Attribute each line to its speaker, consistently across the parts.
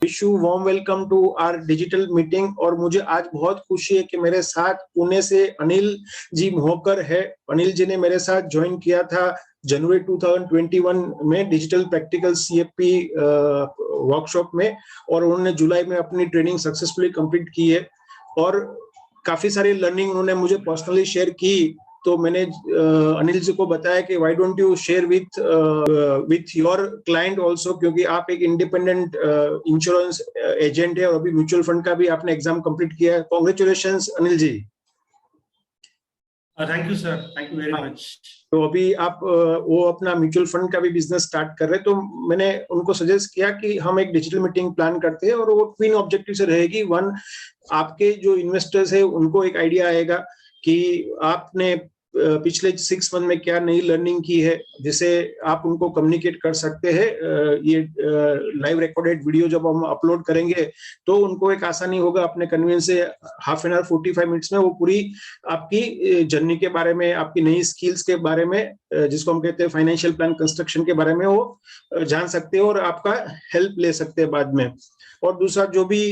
Speaker 1: Wish you warm welcome to our digital meeting. और मुझे आज बहुत खुशी है कि मेरे साथ पुणे से अनिल जी मोहकर है। अनिल जी ने मेरे साथ ज्वाइन किया था जनवरी 2021 में डिजिटल प्रैक्टिकल सीएफपी वर्कशॉप में, और उन्होंने जुलाई में अपनी ट्रेनिंग सक्सेसफुली कंप्लीट की है और काफी सारी लर्निंग उन्होंने मुझे पर्सनली शेयर की। तो मैंने अनिल जी को बताया कि why don't you share with your client also, क्योंकि आप एक इंडिपेंडेंट इंश्योरेंस एजेंट है और अभी म्यूचुअल फंड का भी आपने एग्जाम कंप्लीट किया है। Congratulations Anil ji.
Speaker 2: Thank you sir, thank you very much.
Speaker 1: तो अभी आप वो अपना म्यूचुअल फंड का भी बिजनेस स्टार्ट कर रहे हैं, तो मैंने उनको सजेस्ट किया कि हम एक डिजिटल मीटिंग प्लान करते हैं और वो तीन ऑब्जेक्टिव से रहेगी। वन, आपके जो इन्वेस्टर्स है उनको एक आइडिया आएगा कि आपने पिछले 6 मंथ में क्या नई लर्निंग की है, जिसे आप उनको कम्युनिकेट कर सकते हैं। ये लाइव रिकॉर्डेड वीडियो जब हम अपलोड करेंगे तो उनको एक आसानी होगा अपने कन्वीनियंस से हाफ एन आवर 45 मिनट्स में वो पूरी आपकी जर्नी के बारे में, आपकी नई स्किल्स के बारे में, जिसको हम कहते हैं फाइनेंशियल प्लान कंस्ट्रक्शन के बारे में, वो जान सकते हैं और आपका हेल्प ले सकते हैं बाद में। और दूसरा, जो भी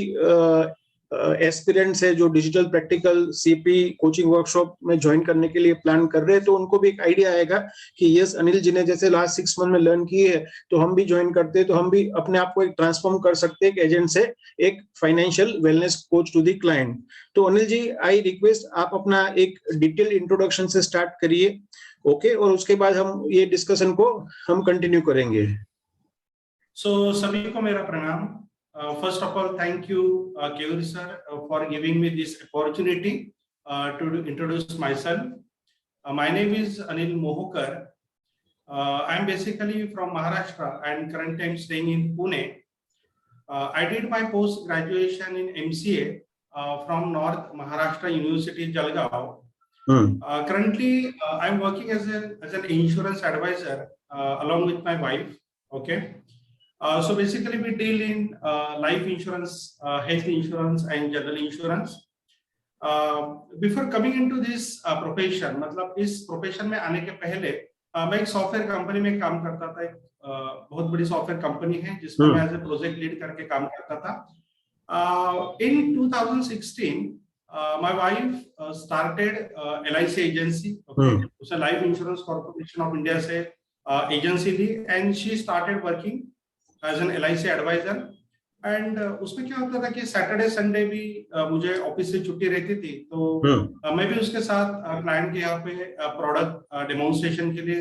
Speaker 1: एस्पिरेंट्स है जो digital practical CP coaching workshop में ज्वाइन करने के लिए प्लान कर रहे हैं, तो उनको भी एक आइडिया आएगा कि यस, अनिल जी ने जैसे लास्ट 6 मंथ में लर्न की है तो हम भी ज्वाइन करते हैं, तो हम भी अपने आप को एक ट्रांसफॉर्म कर सकते हैं एक एजेंट से एक financial wellness coach to the client. तो अनिल जी, आई रिक्वेस्ट आप अपना एक डिटेल इंट्रोडक्शन से स्टार्ट करिए, ओके, और उसके बाद हम ये डिस्कशन को हम कंटिन्यू करेंगे।
Speaker 2: सभी को मेरा प्रणाम। First of all, thank you, Kevri sir, for giving me this opportunity to introduce myself. My name is Anil Mohokar. I'm basically from Maharashtra and currently I'm staying in Pune. I did my post graduation in MCA from North Maharashtra University, Jalgaon. Currently, I'm working as an insurance advisor along with my wife. Okay. So basically we deal in life insurance, health insurance and general insurance. Before coming into this profession, मतलब इस profession में आने के पहले मैं एक software company में काम करता था। एक बहुत बड़ी सॉफ्टवेयर कंपनी है जिसमें मैं एज ए प्रोजेक्ट लीड करके काम करता था। In 2016, my wife started LIC agency. Okay, उसने life insurance corporation of India से एजेंसी ली and she started working as an LIC advisor. And उसमें क्या होता था कि सैटरडे संडे भी मुझे ऑफिस से छुट्टी रहती थी, तो मैं भी उसके साथ क्लाइंट के यहाँ पे प्रोडक्ट डेमोन्स्ट्रेशन के लिए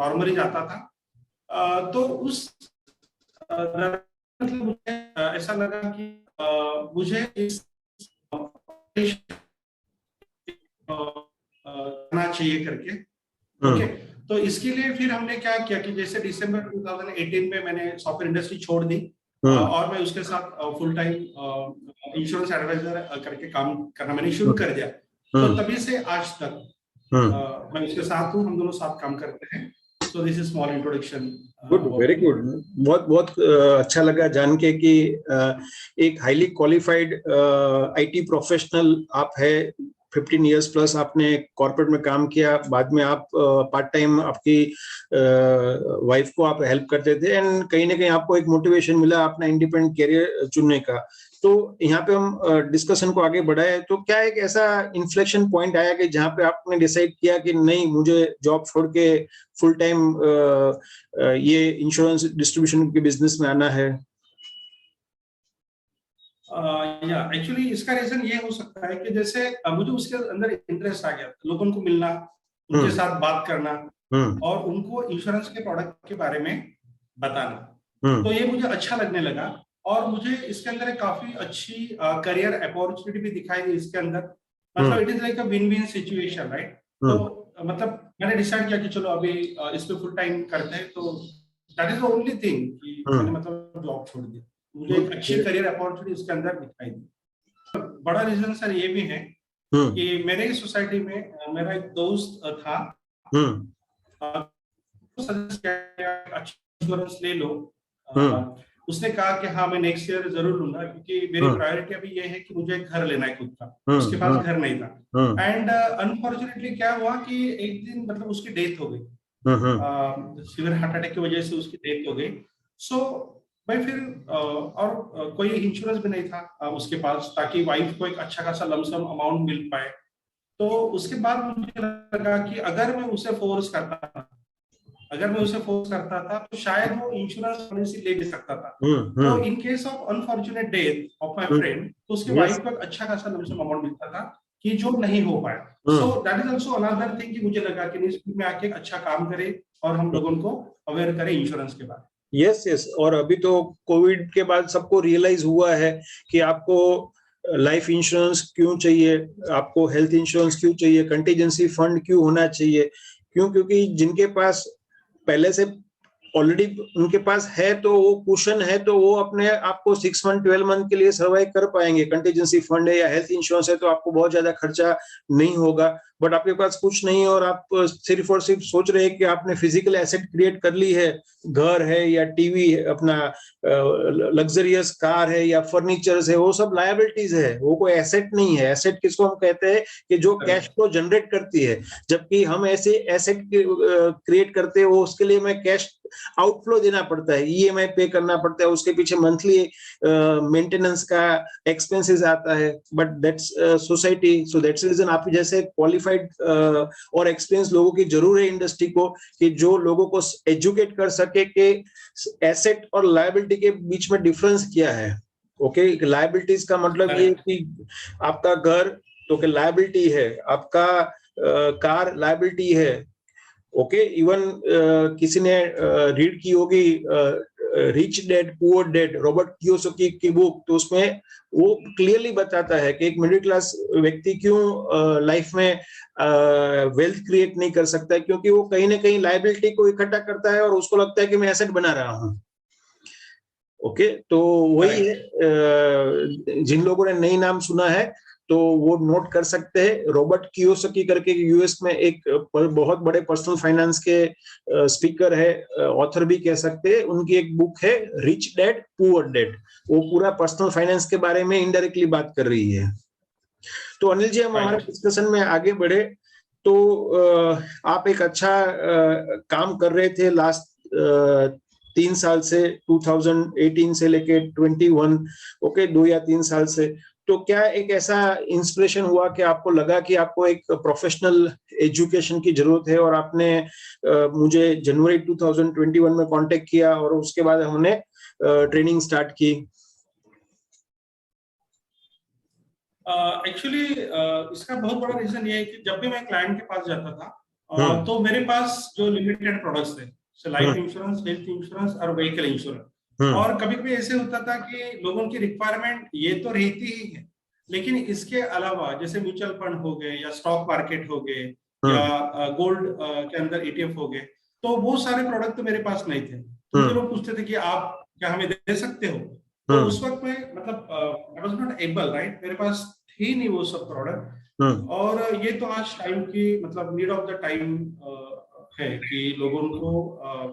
Speaker 2: नॉर्मली जाता था। तो उस मतलब मुझे ऐसा लगा कि मुझे इस करना चाहिए करके। ओके, तो इसके लिए फिर हमने क्या किया कि जैसे दिसंबर 2018 में मैंने सॉफ्टवेयर इंडस्ट्री छोड़ दी और मैं उसके साथ फुल टाइम इंश्योरेंस एडवाइजर करके काम करना मैंने शुरू कर दिया। तो तभी से आज तक मैं उसके साथ हूँ, हम दोनों साथ काम करते हैं। So this is small introduction.
Speaker 1: Good, very good. बहुत बहुत अच्छा लगा जान के कि एक हाईली क्वालिफाइड आईटी प्रोफेशनल आप है। 15 इयर्स प्लस आपने कॉर्पोरेट में काम किया, बाद में आप पार्ट टाइम आपकी वाइफ को आप हेल्प करते थे एंड कहीं ना कहीं आपको एक मोटिवेशन मिला अपना इंडिपेंडेंट करियर चुनने का। तो यहाँ पे हम डिस्कशन को आगे बढ़ाए, तो क्या एक ऐसा इन्फ्लेक्शन पॉइंट आया कि जहाँ पे आपने डिसाइड किया कि नहीं, मुझे जॉब छोड़ के फुल टाइम ये इंश्योरेंस डिस्ट्रीब्यूशन के बिजनेस में आना है?
Speaker 2: या एक्चुअली इसका रीजन ये हो सकता है कि जैसे मुझे उसके अंदर इंटरेस्ट आ गया, लोगों को मिलना, उनके साथ बात करना और उनको इंश्योरेंस के प्रोडक्ट के बारे में बताना। तो ये मुझे अच्छा लगने लगा और मुझे इसके अंदर एक काफी अच्छी करियर अपॉर्चुनिटी भी दिखाई दी इसके अंदर। मतलब it is like a win win situation, right? तो मतलब मैंने डिसाइड किया कि चलो अभी इस पे फुल टाइम करते हैं। तो that is the only thing कि मैंने मतलब जॉब छोड़ दी। मुझे एक अच्छी करियर अपॉर्चुनिटी इसके अंदर दिखाई दी। बड़ा रीजन सर ये भी है कि मेरे ही सोसाइटी में मेरा एक दोस्त था, इंश्योरेंस ले लो। उसने कहा कि हाँ, मैं नेक्स्ट ईयर जरूर लूंगा क्योंकि मेरी प्रायोरिटी अभी ये है कि मुझे एक घर लेना है खुद का। उसके पास घर नहीं था एंड अनफॉर्चुनेटली क्या हुआ कि एक दिन मतलब उसकी डेथ हो गई, सीवियर हार्ट अटैक की वजह से उसकी डेथ हो गई। सो भाई फिर कोई इंश्योरेंस भी नहीं था उसके पास, ताकि वाइफ को एक अच्छा खासा लमसम अमाउंट मिल पाए। तो उसके बाद मुझे लगा कि अगर मैं उसे फोर्स करता था तो शायद वो इंश्योरेंस पॉलिसी ले भी सकता था। तो in case of unfortunate death of my friend, तो उसके वाइफ को एक अच्छा खासा लमसम अमाउंट मिलता था, कि जो नहीं हो पाया। सो that is also another thing, कि मुझे लगा कि इस में आके अच्छा काम करे और हम लोगों को अवेयर करें इंश्योरेंस के बारे में।
Speaker 1: यस, और अभी तो कोविड के बाद सबको रियलाइज हुआ है कि आपको लाइफ इंश्योरेंस क्यों चाहिए, आपको हेल्थ इंश्योरेंस क्यों चाहिए, कंटीजेंसी फंड क्यों होना चाहिए। क्यों? क्योंकि जिनके पास पहले से ऑलरेडी उनके पास है, तो वो कुशन है, तो वो अपने आप को 6 मंथ 12 मंथ के लिए सर्वाइव कर पाएंगे। कंटीजेंसी फंड है या हेल्थ इंश्योरेंस है तो आपको बहुत ज्यादा खर्चा नहीं होगा। बट आपके पास कुछ नहीं है और आप सिर्फ और सिर्फ सोच रहे हैं कि आपने फिजिकल एसेट क्रिएट कर ली है, घर है या टीवी है, अपना लग्जरियस कार है या फर्नीचर्स है, वो सब लायबिलिटीज है, वो कोई एसेट नहीं है। एसेट किसको हम कहते हैं? कि जो कैश फ्लो जनरेट करती है। जबकि हम ऐसे एसेट क्रिएट करते हैं, वो उसके लिए मैं कैश आउटफ्लो देना पड़ता है, ईएमआई पे करना पड़ता है, उसके पीछे मंथली मेंटेनेंस का एक्सपेंसेस आता है। But that's society, so that's reason आप जैसे क्वालिफाइड और एक्सपीरियंस लोगों की जरूर है इंडस्ट्री को, कि जो लोगों को एजुकेट कर सके कि एसेट और लायबिलिटी के बीच में डिफरेंस क्या है। ओके, लायबिलिटीज का मतलब ये कि आपका घर तो के लायबिलिटी है, आपका कार लायबिलिटी है। ओके, इवन किसी ने रीड की होगी rich dad poor dad, Robert Kiyosaki की बुक, तो उसमें वो क्लियरली बताता है कि एक मिडिल क्लास व्यक्ति क्यों लाइफ में वेल्थ क्रिएट नहीं कर सकता है, क्योंकि वो कहीं ना कहीं लायबिलिटी को इकट्ठा करता है और उसको लगता है कि मैं एसेट बना रहा हूँ। ओके, तो वही है, जिन लोगों ने नई नाम सुना है तो वो नोट कर सकते हैं। रॉबर्ट कियोसाकी करके यूएस में एक बहुत बड़े पर्सनल फाइनेंस के स्पीकर है, ऑथर भी कह सकते हैं। उनकी एक बुक है रिच डैड पुअर डैड, वो पूरा पर्सनल फाइनेंस के बारे में इनडायरेक्टली बात कर रही है। तो अनिल जी, हम हमारे डिस्कशन में आगे बढ़े तो आप एक अच्छा काम कर रहे थे लास्ट 3 साल से, 2018 से लेके 21, ओके, 2 या 3 साल से। तो क्या एक ऐसा इंस्पिरेशन हुआ कि आपको लगा कि आपको एक प्रोफेशनल एजुकेशन की जरूरत है और आपने मुझे जनवरी 2021 में कांटेक्ट किया और उसके बाद हमने ट्रेनिंग स्टार्ट की?
Speaker 2: एक्चुअली इसका बहुत बड़ा रीजन ये है कि जब भी मैं क्लाइंट के पास जाता था तो मेरे पास जो लिमिटेड प्रोडक्ट्स थे, लाइफ इंश्योरेंस, हेल्थ इंश्योरेंस और व्हीकल इंश्योरेंस, और कभी कभी ऐसे होता था कि लोगों की रिक्वायरमेंट ये तो रहती ही है, लेकिन इसके अलावा जैसे म्यूचुअल फंड हो गए या स्टॉक मार्केट हो गए या गोल्ड के अंदर ETF हो गए, तो वो सारे प्रोडक्ट तो मेरे पास नहीं थे। तो मुझे लोग पूछते थे कि आप क्या हमें दे सकते हो? तो उस वक्त में मतलब I was not able, right, मेरे पास थी नहीं वो सब प्रोडक्ट। और ये तो आज टाइम की मतलब नीड ऑफ द टाइम है कि लोगों को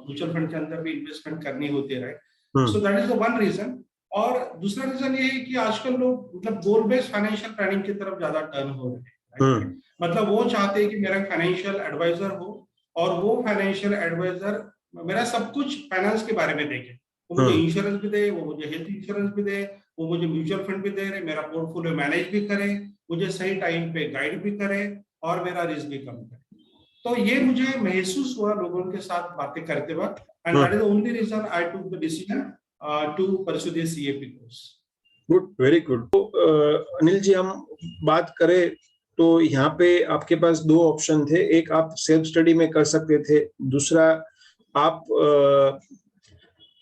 Speaker 2: म्यूचुअल फंड के अंदर भी इन्वेस्टमेंट करनी होती है, right. So that is the one reason. और दूसरा रीजन ये है कि आजकल लोग मतलब गोल बेस्ड फाइनेंशियल प्लानिंग की तरफ ज्यादा टर्न हो रहे हैं। मतलब वो चाहते हैं कि मेरा फाइनेंशियल एडवाइजर हो और वो फाइनेंशियल एडवाइजर मेरा सब कुछ फाइनेंस के बारे में देखे। वो मुझे इंश्योरेंस भी दे, वो मुझे हेल्थ इंश्योरेंस भी दे, वो मुझे म्यूचुअल फंड भी दे रहे, मेरा पोर्टफोलियो मैनेज भी करे, मुझे सही टाइम पे गाइड भी करे और मेरा रिस्क भी कम करे। तो ये मुझे महसूस हुआ लोगों के साथ बातें करते वक्त, and that is the only reason I took the decision to pursue this CAP course.
Speaker 1: Good, very good. तो अनिल जी, हम बात करें तो यहाँ पे आपके पास 2 ऑप्शन थे। एक, आप सेल्फ स्टडी में कर सकते थे, दूसरा आप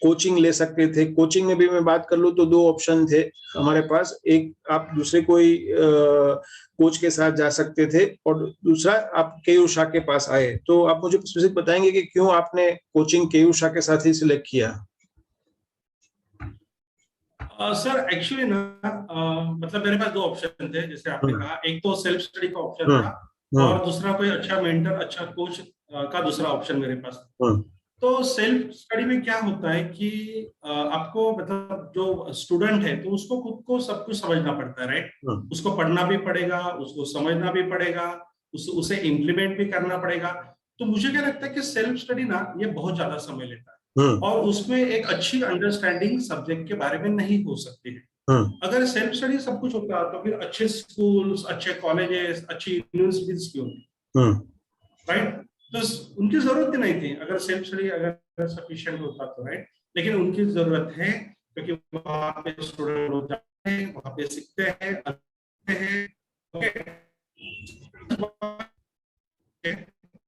Speaker 1: कोचिंग ले सकते थे। कोचिंग में भी मैं बात कर लूँ तो 2 ऑप्शन थे हमारे पास। एक, आप दूसरे कोई कोच के साथ जा सकते थे और दूसरा आप केयू शाह के पास आए। तो आप मुझे स्पेसिफिक बताएंगे कि क्यों आपने कोचिंग केयू शाह के साथ ही सिलेक्ट किया?
Speaker 2: सर एक्चुअली ना मतलब मेरे पास 2 ऑप्शन थे, जैसे आपने कहा, एक तो सेल्फ स्टडी का ऑप्शन था और दूसरा कोई अच्छा मेंटर, अच्छा कोच का दूसरा ऑप्शन मेरे पास था। तो सेल्फ स्टडी में क्या होता है कि आपको मतलब जो स्टूडेंट है तो उसको खुद को सब कुछ समझना पड़ता है, राइट। उसको पढ़ना भी पड़ेगा, उसको समझना भी पड़ेगा, उसे इम्प्लीमेंट भी करना पड़ेगा। तो मुझे क्या लगता है कि सेल्फ स्टडी ना ये बहुत ज्यादा समय लेता है। और उसमें एक अच्छी अंडरस्टैंडिंग सब्जेक्ट के बारे में नहीं हो सकती है। अगर सेल्फ स्टडी सब कुछ होता तो फिर अच्छे स्कूल्स, अच्छे कॉलेजेस, अच्छी यूनिवर्सिटीज क्यों, राइट? तो उनकी जरूरत ही नहीं थी अगर सेल्फ स्टडी अगर सफिशिएंट होता तो, राइट? लेकिन उनकी जरूरत है क्योंकि वहां पे स्टूडेंट लोग जाते हैं, वहां पे सीखते हैं,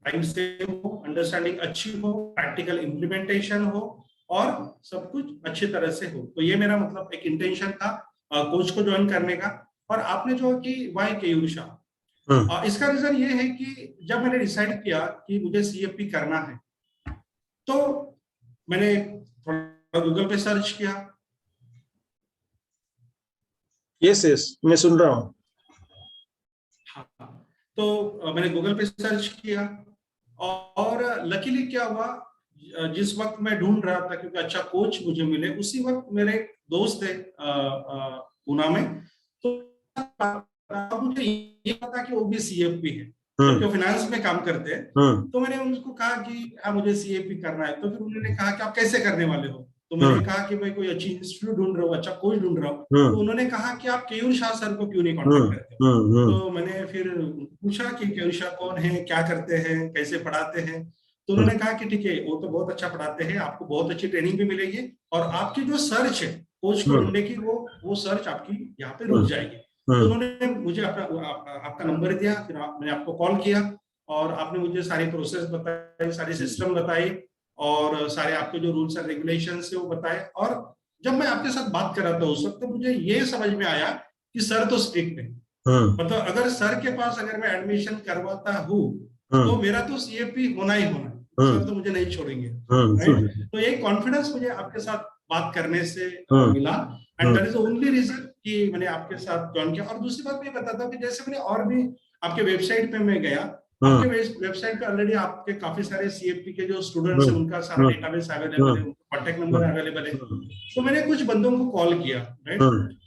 Speaker 2: टाइम से हो, अंडरस्टैंडिंग अच्छी हो, प्रैक्टिकल इम्प्लीमेंटेशन हो और सब कुछ अच्छी तरह से हो। तो ये मेरा मतलब एक इंटेंशन था कोच को ज्वाइन करने का। और आपने जो कि वाई केयूर शाह, इसका रीजन ये है कि जब मैंने डिसाइड किया कि मुझे सीएफपी करना है तो मैंने थोड़ा गूगल पे सर्च किया।
Speaker 1: यस मैं सुन रहा हूँ।
Speaker 2: हाँ, तो मैंने गूगल पे सर्च किया और लकीली क्या हुआ, जिस वक्त मैं ढूंढ रहा था क्योंकि अच्छा कोच मुझे मिले, उसी वक्त मेरे एक दोस्त थे पूना में, तो मुझे ये पता कि वो भी सीएफपी है क्योंकि वो फाइनेंस में काम करते हैं। तो मैंने उनको कहा कि हाँ मुझे सीएफपी करना है। तो फिर उन्होंने कहा कि आप कैसे करने वाले हो? तो मैंने कहा कि मैं कोई अच्छी इंस्टीट्यूट ढूंढ रहा हूँ, अच्छा कोच ढूंढ रहा हूँ। तो उन्होंने कहा कि आप केयूर शाह सर को क्यों नहीं कॉन्टेक्ट करते हो? तो मैंने फिर पूछा कि केयूर शाह कौन है, क्या करते हैं, कैसे पढ़ाते हैं? तो उन्होंने कहा कि ठीक है, वो तो बहुत अच्छा पढ़ाते हैं, आपको बहुत अच्छी ट्रेनिंग भी मिलेगी और आपकी जो सर्च है कोच को ढूंढने की, वो सर्च आपकी यहाँ पे रुक जाएगी। तो उन्होंने मुझे आपका नंबर दिया, फिर मैंने आपको कॉल किया और आपने मुझे सारी प्रोसेस बताई, सारी सिस्टम बताई और सारे आपके जो रूल्स एंड रेगुलेशन है वो बताए। और जब मैं आपके साथ बात कर रहा था उस वक्त, तो मुझे ये समझ में आया कि सर तो स्ट्रिक्ट है, मतलब अगर सर के पास अगर मैं एडमिशन करवाता हूँ तो मेरा तो सीएफपी होना ही होना, सर तो मुझे नहीं छोड़ेंगे, राइट? तो ये कॉन्फिडेंस मुझे आपके साथ बात करने से मिला and that is the only reason कि मैंने आपके साथ ज्वाइन किया। और दूसरी बात मैं बताता हूँ कि जैसे मैंने और भी आपके वेबसाइट पे मैं गया, आपके वेबसाइट पे ऑलरेडी आपके काफी सारे सीएफपी के जो स्टूडेंट्स हैं उनका सारा डेटाबेस अवेलेबल है, कॉन्टैक्ट नंबर अवेलेबल है। तो मैंने कुछ बंदों को कॉल किया, राइट?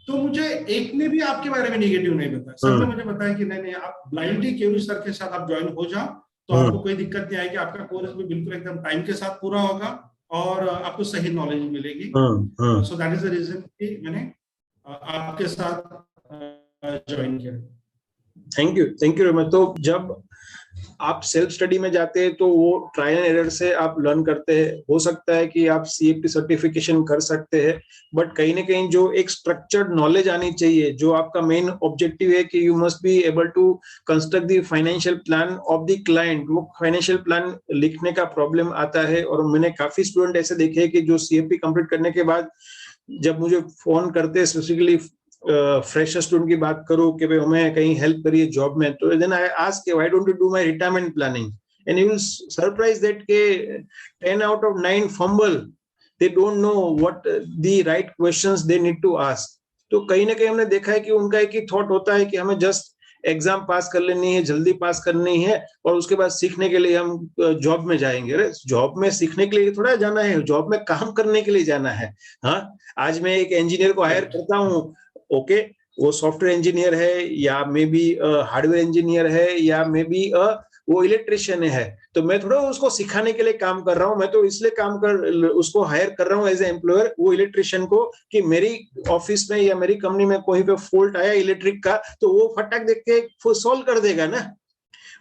Speaker 2: तो मुझे एक ने भी आपके बारे में नेगेटिव नहीं बताया। सबने मुझे बताया कि नहीं आप ब्लाइंडली केयूर सर के साथ आप ज्वाइन हो जाओ तो आपको कोई दिक्कत नहीं आएगी, आपका कोर्स भी बिल्कुल एकदम टाइम के साथ पूरा होगा और आपको सही नॉलेज मिलेगी। So that is the reason कि मैंने आपके साथ ज्वाइन किया।
Speaker 1: Thank you very much. तो जब आप सेल्फ स्टडी में जाते हैं तो वो ट्रायल एंड एरर से आप लर्न करते हैं। हो सकता है कि आप सीएफपी सर्टिफिकेशन कर सकते हैं, बट कहीं ना कहीं जो एक स्ट्रक्चर्ड नॉलेज आनी चाहिए, जो आपका मेन ऑब्जेक्टिव है कि you must be able to construct the financial plan of the client, वो फाइनेंशियल प्लान लिखने का प्रॉब्लम आता है। और मैंने काफी स्टूडेंट ऐसे देखे हैं कि जो सीएफपी कंप्लीट करने के बाद जब मुझे फोन करते हैं, स्पेसिफिकली फ्रेशर स्टूडेंट की बात करूं कि भाई हमें कहीं हेल्प करिए जॉब में, तो then I ask why don't you do my retirement planning, and you will surprise that के 10 out of 9 fumble, they don't know what the right questions they need to ask. तो कहीं ना कहीं हमने देखा है कि उनका एक ही थॉट होता है कि हमें जस्ट एग्जाम पास कर लेनी है, जल्दी पास करनी है और उसके बाद सीखने के लिए हम जॉब में जाएंगे। अरे जॉब में सीखने के लिए थोड़ा जाना है, जॉब में काम करने के लिए जाना है। हाँ, आज मैं एक इंजीनियर को हायर करता हूँ, ओके, वो सॉफ्टवेयर इंजीनियर है या मे बी हार्डवेयर इंजीनियर है या मे बी वो इलेक्ट्रिशियन है, तो मैं थोड़ा उसको सिखाने के लिए काम कर रहा हूँ, मैं तो इसलिए काम कर उसको हायर कर रहा हूँ एज ए एम्प्लॉयर, वो इलेक्ट्रिशियन को, कि मेरी ऑफिस में या मेरी कंपनी में कोई पे फॉल्ट आया इलेक्ट्रिक का तो वो फटाक देख के सॉल्व कर देगा ना।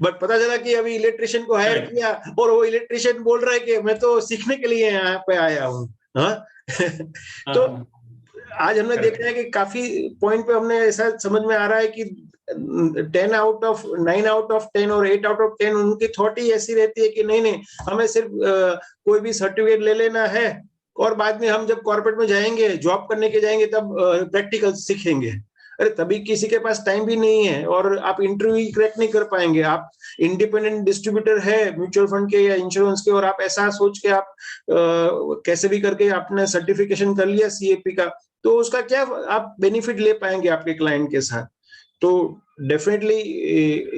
Speaker 1: बट पता चला कि अभी इलेक्ट्रिशियन को हायर किया और वो इलेक्ट्रिशियन बोल रहा है कि मैं तो सीखने के लिए यहाँ पे आया हूँ। तो आज हमने देखा है कि काफी पॉइंट पे हमने ऐसा समझ में आ रहा है कि 9 out of 10 और 8 out of 10 उनकी थॉट ही ऐसी रहती है कि नहीं हमें सिर्फ कोई भी सर्टिफिकेट ले लेना है और बाद में हम जब कॉर्पोरेट में जाएंगे, जॉब करने के जाएंगे, तब प्रैक्टिकल सीखेंगे। अरे तभी किसी के पास टाइम भी नहीं है और आप इंटरव्यू क्रैक नहीं कर पाएंगे। आप इंडिपेंडेंट डिस्ट्रीब्यूटर है म्यूचुअल फंड के या इंश्योरेंस के और आप ऐसा सोच के आप कैसे भी करके आपने सर्टिफिकेशन कर लिया सीएपी का, तो उसका क्या आप बेनिफिट ले पाएंगे आपके क्लाइंट के साथ। तो डेफिनेटली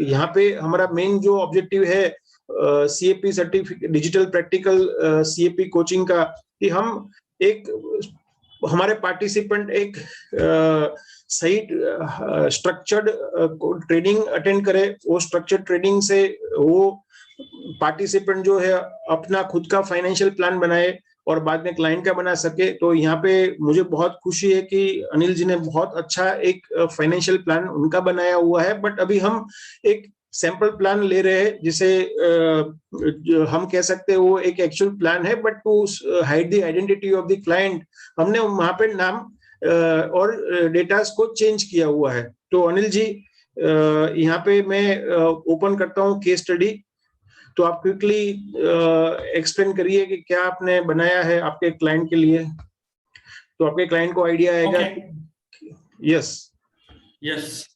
Speaker 1: यहाँ पे हमारा मेन जो ऑब्जेक्टिव है CAP certificate digital practical CAP coaching का, कि हम एक हमारे पार्टिसिपेंट एक सही स्ट्रक्चर्ड ट्रेनिंग अटेंड करे। वो स्ट्रक्चर्ड ट्रेनिंग से वो पार्टिसिपेंट जो है अपना खुद का फाइनेंशियल प्लान बनाए और बाद में क्लाइंट का बना सके। तो यहाँ पे मुझे बहुत खुशी है कि अनिल जी ने बहुत अच्छा एक फाइनेंशियल प्लान उनका बनाया हुआ है, बट अभी हम एक सैंपल प्लान ले रहे हैं, जिसे हम कह सकते हैं वो एक एक्चुअल प्लान है, but to hide the identity of the client हमने वहां पे नाम और डेटास को चेंज किया हुआ है। तो अनिल जी, यहाँ पे मैं ओपन करता हूँ केस स्टडी, तो आप क्विकली एक्सप्लेन करिए कि क्या आपने बनाया है आपके क्लाइंट के लिए, तो आपके क्लाइंट को आइडिया आएगा। यस
Speaker 2: यस,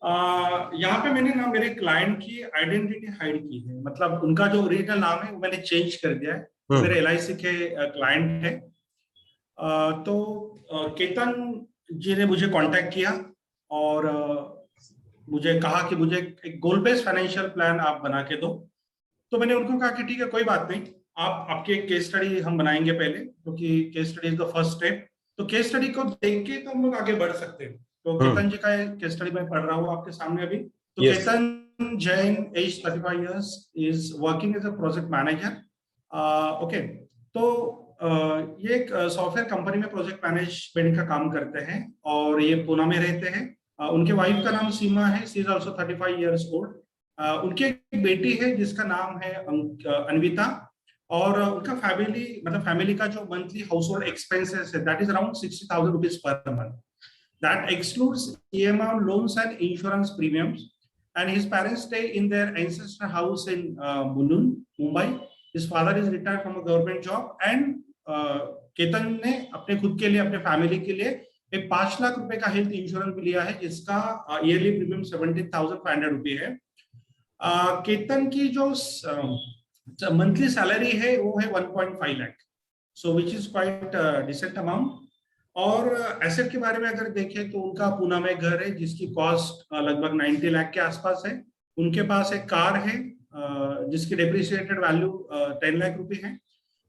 Speaker 2: यहाँ पे मैंने ना मेरे क्लाइंट की आइडेंटिटी हाइड की है, मतलब उनका जो ओरिजिनल नाम है वो मैंने चेंज कर दिया है। मेरे LIC के क्लाइंट है। तो केतन जी ने मुझे कांटेक्ट किया और मुझे कहा कि मुझे एक गोल बेस्ड फाइनेंशियल प्लान आप बना के दो। तो मैंने उनको कहा कि ठीक है, कोई बात नहीं, आप आपके केस स्टडी हम बनाएंगे पहले, क्योंकि case study is the first step. तो केस स्टडी को देख के तो हम लोग आगे बढ़ सकते हैं। तो केतन जी का केस स्टडी मैं पढ़ रहा हूँ आपके सामने अभी। तो Ketan Jain, age 35 years, is working as a project manager. Okay, तो ये एक सॉफ्टवेयर कंपनी में प्रोजेक्ट मैनेजमेंट का काम करते हैं और ये पुणे में रहते हैं। उनके वाइफ का नाम सीमा है, she is also 35 years old। उनकी एक बेटी है जिसका नाम है अन्विता, और उनका फैमिली का जो मंथली हाउस होल्ड एक्सपेंसेस है that is around 60,000 rupees per month. That excludes EMI on loans and insurance premiums, and his parents stay in their ancestral house in Mulund, Mumbai. His father is retired from a government job, and Ketan ने अपने खुद के लिए, अपने family के लिए एक 5 लाख रुपए का हेल्थ इंश्योरेंस भी लिया है, जिसका ईयरली प्रीमियम 17,500 रुपए है। केतन की जो मंथली सैलरी है वो है 1.5 lakh, so which is quite decent amount. और एसेट के बारे में अगर देखें तो उनका पुणे में घर है जिसकी कॉस्ट लगभग 90 लाख के आसपास है। उनके पास एक कार है जिसकी डेप्रिसिएटेड वैल्यू 10 लाख रुपए है।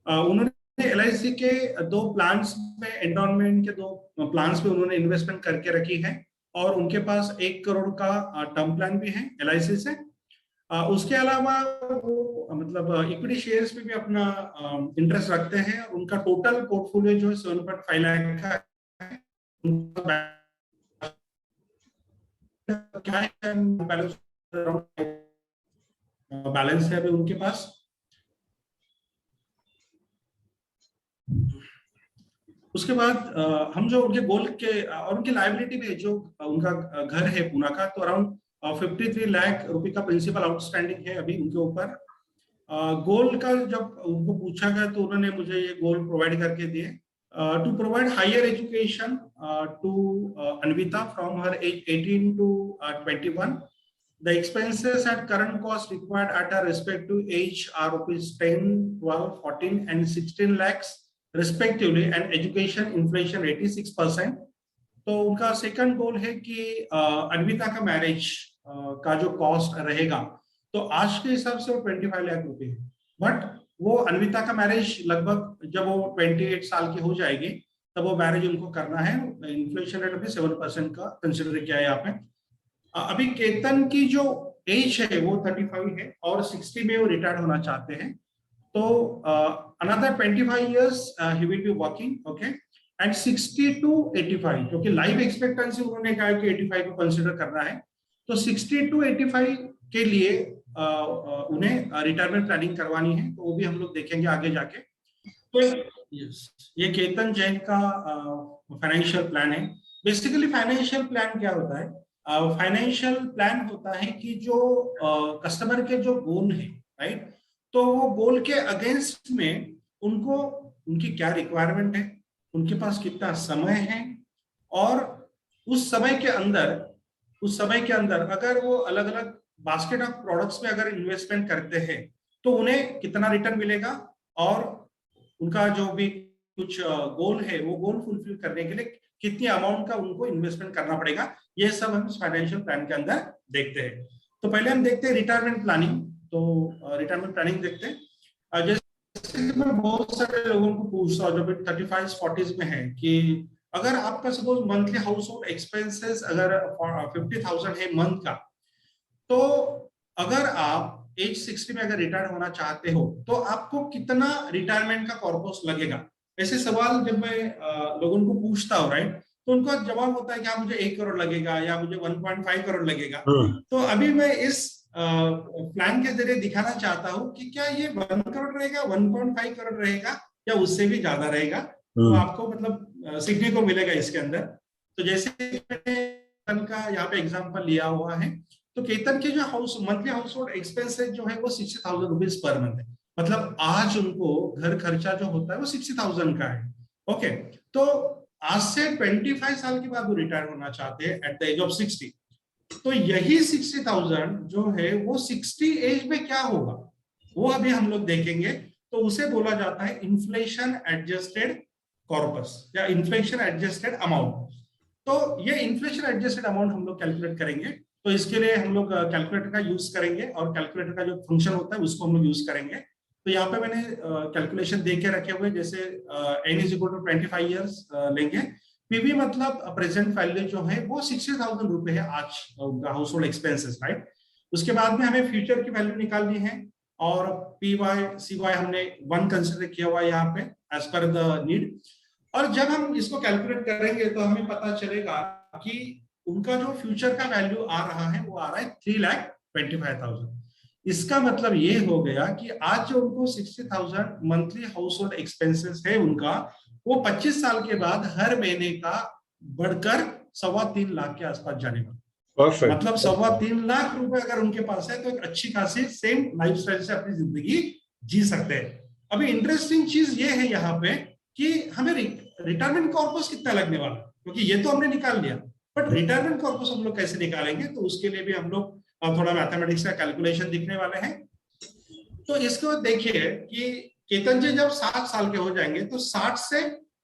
Speaker 2: उन्होंने LIC के 2 प्लान्स में, एंडोनमेंट के 2 प्लान्स में उन्होंने इन्वेस्टमेंट करके रखी है, और उनके पास 1 करोड़ का टर्म प्लान भी है LIC से। उसके अलावा वो मतलब इक्विटी शेयर्स पे भी अपना इंटरेस्ट रखते हैं। उनका टोटल पोर्टफोलियो जो है 7.5 लाख का है। बैलेंस है अभी उनके पास। उसके बाद हम जो उनके गोल के और उनकी लायबिलिटी भी है, जो उनका घर है पुणे का, तो अराउंड 53 लाख रुपए का प्रिंसिपल आउटस्टैंडिंग है अभी उनके ऊपर। गोल का जब उनको पूछा गया तो उन्होंने मुझे ये गोल प्रोवाइड करके दिए। To provide higher education to Anvita from her age 18 to 21. The expenses at current cost required at her respective age are rupees 10, 12, 14 and 16 lakhs respectively, and education inflation rate is 6%. तो उनका सेकंड गोल है कि अन्विता का marriage का जो cost रहेगा, तो आज के हिसाब से वो 25 लाख रुपए है, बट वो अन्विता का मैरिज लगभग जब वो 28 साल की हो जाएगी तब वो मैरिज उनको करना है। इन्फ्लेशन रेट भी 7% का कंसिडर किया है यहाँ पे। अभी केतन की जो एज है वो 35 है और 60 में वो रिटायर्ड होना चाहते हैं। तो another 25 years he will be working, okay, and 60 to 85, क्योंकि लाइफ एक्सपेक्टेंसी उन्होंने कहा कि 85 को कंसिडर करना है, तो 60 to 85 के लिए उन्हें रिटायरमेंट प्लानिंग करवानी है, तो वो भी हम लोग देखेंगे आगे जाके। तो ये केतन जैन का फाइनेंशियल प्लान है। बेसिकली फाइनेंशियल प्लान क्या होता है? फाइनेंशियल प्लान होता है कि जो कस्टमर के जो गोल है, राइट, तो वो गोल के अगेंस्ट में उनको उनकी क्या रिक्वायरमेंट है, उनके पास कितना समय है, और उस समय के अंदर अगर वो अलग अलग बास्केट ऑफ प्रोडक्ट्स में अगर इन्वेस्टमेंट करते हैं तो उन्हें कितना रिटर्न मिलेगा, और उनका जो भी कुछ गोल है वो गोल फुलफिल करने के लिए कितनी अमाउंट का उनको इन्वेस्टमेंट करना पड़ेगा, ये सब हम फाइनेंशियल प्लान के अंदर देखते हैं। तो पहले हम देखते हैं रिटायरमेंट प्लानिंग। तो रिटायरमेंट प्लानिंग देखते हैं। जैसे मैं बहुत सारे लोगों को पूछता हूँ जो 35-40s में है कि अगर आपका suppose monthly house hold expenses अगर 50,000 है मंथ का, तो अगर आप एज 60 में अगर रिटायर होना चाहते हो तो आपको कितना रिटायरमेंट का कॉर्पस लगेगा, ऐसे सवाल जब मैं लोगों को पूछता हूँ, राइट, तो उनका जवाब होता है कि हाँ मुझे 1 करोड़ लगेगा या मुझे 1.5 करोड़ लगेगा। तो अभी मैं इस प्लान के जरिए दिखाना चाहता हूँ कि क्या ये 1 करोड़ रहेगा, 1.5 करोड़ रहेगा या उससे भी ज्यादा रहेगा। तो आपको मतलब सीखने को मिलेगा इसके अंदर। तो जैसे मैंने का यहाँ पे एग्जांपल लिया हुआ है, तो केतन के जो मंथली हाउस होल्ड एक्सपेंसेस जो है वो 60,000 रुपीज पर मंथ है। मतलब आज उनको घर खर्चा जो होता है वो 60,000 का है। ओके, तो आज से 25 साल के बाद वो रिटायर होना चाहते हैं एट द एज ऑफ 60। तो यही 60,000 जो है वो 60 एज में क्या होगा वो अभी हम लोग देखेंगे। तो उसे बोला जाता है इन्फ्लेशन एडजस्टेड कॉर्पस या इन्फ्लेशन एडजस्टेड अमाउंट। तो ये इन्फ्लेशन एडजस्टेड अमाउंट हम लोग कैलकुलेट करेंगे। तो इसके लिए हम लोग कैलकुलेटर का यूज करेंगे और कैलकुलेटर का जो फंक्शन होता है उसको हम लोग यूज करेंगे। तो यहाँ पे मैंने कैलकुलेशन दे के रखे हुए, जैसे n is equal to 25 years लेंगे। पीवी मतलब प्रेजेंट वैल्यू जो है वो 60,000 रुपए है आज हाउस होल्ड एक्सपेंसेस, राइट। उसके बाद में हमें फ्यूचर की वैल्यू निकालनी है और पी वाई सी वाई हमने 1 कंसिडर किया हुआ है यहाँ पे एज पर द नीड। और जब हम इसको कैलकुलेट करेंगे तो हमें पता चलेगा कि उनका जो फ्यूचर का वैल्यू आ रहा है वो आ रहा है 3,25,000। इसका मतलब ये हो गया कि आज जो उनको 60,000 मंथली हाउस होल्ड एक्सपेंसेस है उनका, वो 25 साल के बाद हर महीने का बढ़कर 3.25 लाख के आसपास जाने वाला। मतलब 3.25 लाख रुपए अगर उनके पास है तो एक अच्छी खासी सेम लाइफस्टाइल से अपनी जिंदगी जी सकते हैं। अभी इंटरेस्टिंग चीज ये है यहाँ पे कि हमें रिटायरमेंट कॉर्पस कितना लगने वाला, क्योंकि ये तो हमने निकाल लिया, बट रिटायरमेंट कॉर्पस हम लोग कैसे निकालेंगे, तो उसके लिए भी हम लोग थोड़ा मैथमेटिक्स का कैलकुलेशन दिखने वाले हैं। तो इसको देखिए कि केतन जी जब 60 साल के हो जाएंगे तो 60 से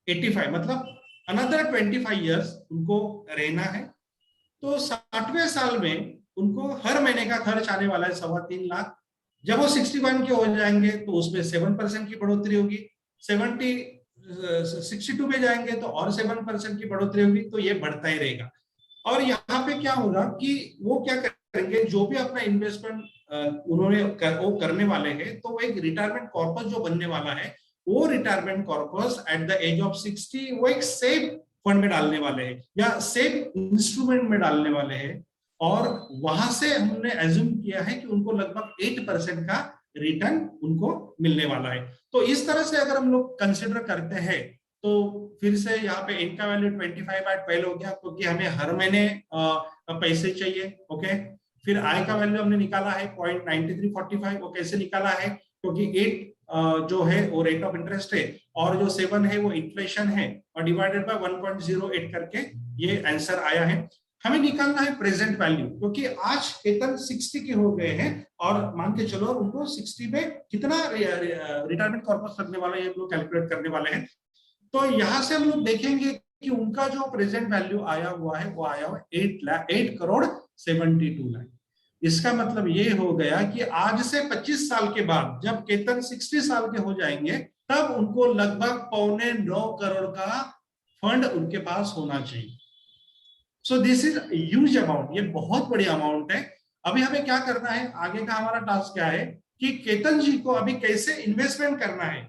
Speaker 2: 85 मतलब अनदर 25 इयर्स उनको रहना है। तो 60वें साल में उनको हर महीने का खर्च आने वाला है 3.25 लाख। जब वो 61 के हो जाएंगे तो उसमें 7% की बढ़ोतरी होगी। 62 में जाएंगे तो और 7% की बढ़ोतरी होगी। तो ये बढ़ता ही रहेगा। और यहाँ पे क्या होगा कि वो क्या करेंगे, जो भी अपना इन्वेस्टमेंट उन्होंने वो करने वाले हैं, तो वो एक रिटायरमेंट कॉर्पस जो बनने वाला है, वो retirement corpus at the age of 60 वो एक सेव फंड में डालने वाले हैं या सेव इंस्ट्रूमेंट में डालने वाले हैं। और वहां से हमने एज्यूम किया है कि उनको लगभग 8% का रिटर्न उनको मिलने वाला है। तो इस तरह से अगर हम लोग कंसिडर करते हैं तो फिर से यहाँ पे इनका वैल्यू 25/12 हो गया, क्योंकि हमें हर महीने पैसे चाहिए। ओके, फिर आय का वैल्यू हमने निकाला है 0.9345। वो कैसे निकाला है, क्योंकि 8 जो है वो रेट ऑफ इंटरेस्ट है और जो 7 है वो इन्फ्लेशन है और डिवाइडेड बाय 1.08 करके ये आंसर आया है। हमें निकालना है प्रेजेंट वैल्यू, क्योंकि आज केतन 60 के हो गए हैं और मान के चलो उनको 60 में कितना रिटायरमेंट कॉर्पस लगने वाला है ये लोग कैलकुलेट करने वाले हैं। तो यहां से हम लोग देखेंगे कि उनका जो प्रेजेंट वैल्यू आया हुआ है वो आया हुआ 8 करोड़ 72 लाख। इसका मतलब ये हो गया कि आज से 25 साल के बाद जब केतन 60 साल के हो जाएंगे तब उनको लगभग 8.25 करोड़ का फंड उनके पास होना चाहिए। So this is huge amount, ये बहुत बड़ी अमाउंट है। अभी हमें क्या करना है, आगे का हमारा टास्क क्या है कि केतन जी को अभी कैसे इन्वेस्टमेंट करना है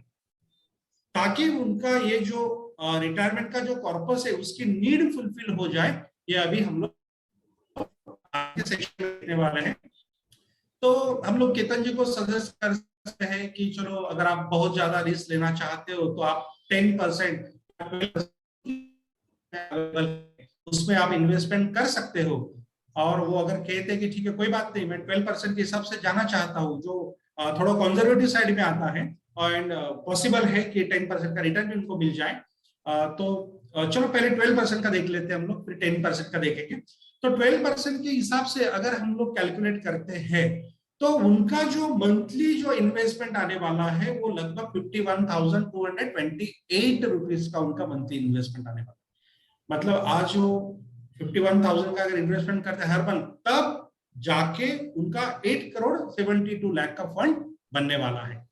Speaker 2: ताकि उनका ये जो रिटायरमेंट का जो कॉर्पस है उसकी नीड फुलफिल हो जाए। ये अभी हम लोग आगे सेक्शन में देखने वाले हैं। तो हम लोग केतन जी को सजेस्ट कर सकते हैं कि चलो अगर आप बहुत ज्यादा रिस्क लेना चाहते हो तो आप 10% उसमें आप इन्वेस्टमेंट कर सकते हो। और वो अगर कहते हैं कि ठीक है कोई बात नहीं, मैं 12% के हिसाब से जाना चाहता हूँ जो थोड़ा कंजर्वेटिव साइड में आता है एंड पॉसिबल है कि 10% का रिटर्न भी उनको मिल जाए, तो चलो पहले 12% का देख लेते हैं हम लोग, फिर 10% का देखेंगे। तो 12% के हिसाब से अगर हम लोग कैलकुलेट करते हैं तो उनका जो मंथली जो इन्वेस्टमेंट आने वाला है वो लगभग 51,228 रुपीज का उनका मंथली इन्वेस्टमेंट आने वाला है। मतलब आज वो 51,000 का अगर इन्वेस्टमेंट करते हैं हर मंथ, तब जाके उनका 8 करोड़ 72 लाख का फंड बनने वाला है।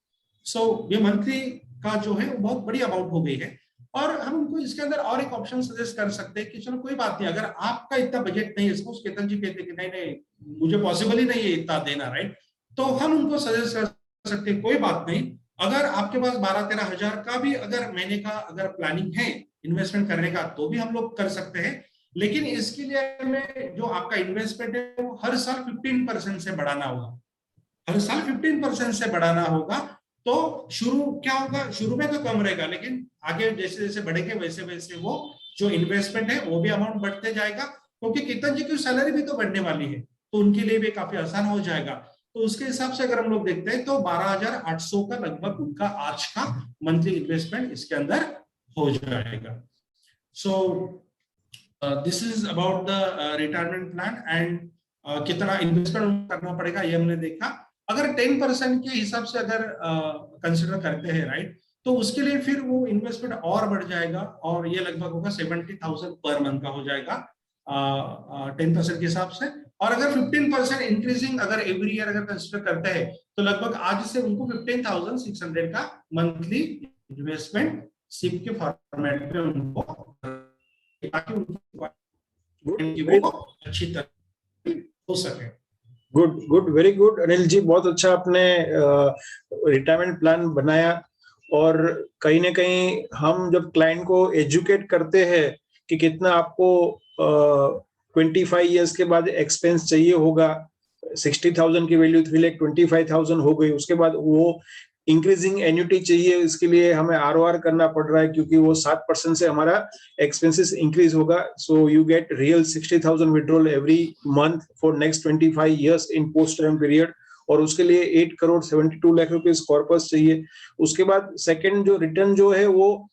Speaker 2: सो ये मंथली का जो है वो बहुत बड़ी अमाउंट हो गई है। और हम उनको इसके अंदर और एक ऑप्शन सजेस्ट कर सकते हैं कि चलो कोई बात नहीं, अगर आपका इतना बजट नहीं है, सपोज केतन जी कहते कि नहीं नहीं मुझे पॉसिबल ही नहीं है इतना देना, राइट, तो हम उनको सजेस्ट कर सकते हैं कोई बात नहीं, अगर आपके पास 12-13 हजार का भी अगर महीने का अगर प्लानिंग है इन्वेस्टमेंट करने का तो भी हम लोग कर सकते हैं, लेकिन इसके लिए हमें जो आपका इन्वेस्टमेंट है वो हर साल 15% से बढ़ाना होगा, हर साल 15% से बढ़ाना होगा। तो शुरू क्या होगा, शुरू में तो कम रहेगा, लेकिन आगे जैसे जैसे बढ़ेंगे वैसे वैसे वो जो इन्वेस्टमेंट है वो भी अमाउंट बढ़ते जाएगा, क्योंकि कीर्तन जी की सैलरी भी तो बढ़ने वाली है, तो उनके लिए भी काफी आसान हो जाएगा। तो उसके हिसाब से अगर हम लोग देखते हैं तो 12,800 का लगभग उनका आज का मंथली इन्वेस्टमेंट इसके अंदर हो जाएगा। So this is about the retirement plan and कितना इन्वेस्टमेंट करना पड़ेगा ये हमने देखा। अगर 10% के हिसाब से अगर कंसिडर करते हैं राइट, तो उसके लिए फिर वो इन्वेस्टमेंट और बढ़ जाएगा और ये लगभग होगा 70,000 पर मंथ का हो जाएगा 10% के हिसाब से। और अगर 15% इंक्रीजिंग अगर एवरी ईयर अगर कंसिडर करते हैं तो लगभग आज से उनको 15,600 का मंथली इन्वेस्टमेंट सिप के फॉर्मेट में उनको, ताकि उनकी वो अच्छी तरह हो सके।
Speaker 1: Good good, very good Anil ji, बहुत अच्छा आपने रिटायरमेंट प्लान बनाया। और कहीं ना कहीं हम जब क्लाइंट को एजुकेट करते हैं कि कितना आपको 25 ईयर्स के बाद एक्सपेंस चाहिए होगा, 60,000 की वैल्यू 3,25,000 हो गई, उसके बाद वो इंक्रीजिंग एन्युटी चाहिए, इसके लिए हमें आरओआर करना पड़ रहा है क्योंकि वो 7% से हमारा एक्सपेंसेस इंक्रीज होगा। So you get real 60,000 withdrawal every month for next 25 years in post term period, और उसके लिए 8 करोड़ 72 लाख रुपीस कॉर्पस चाहिए। उसके बाद सेकंड जो रिटर्न जो है वो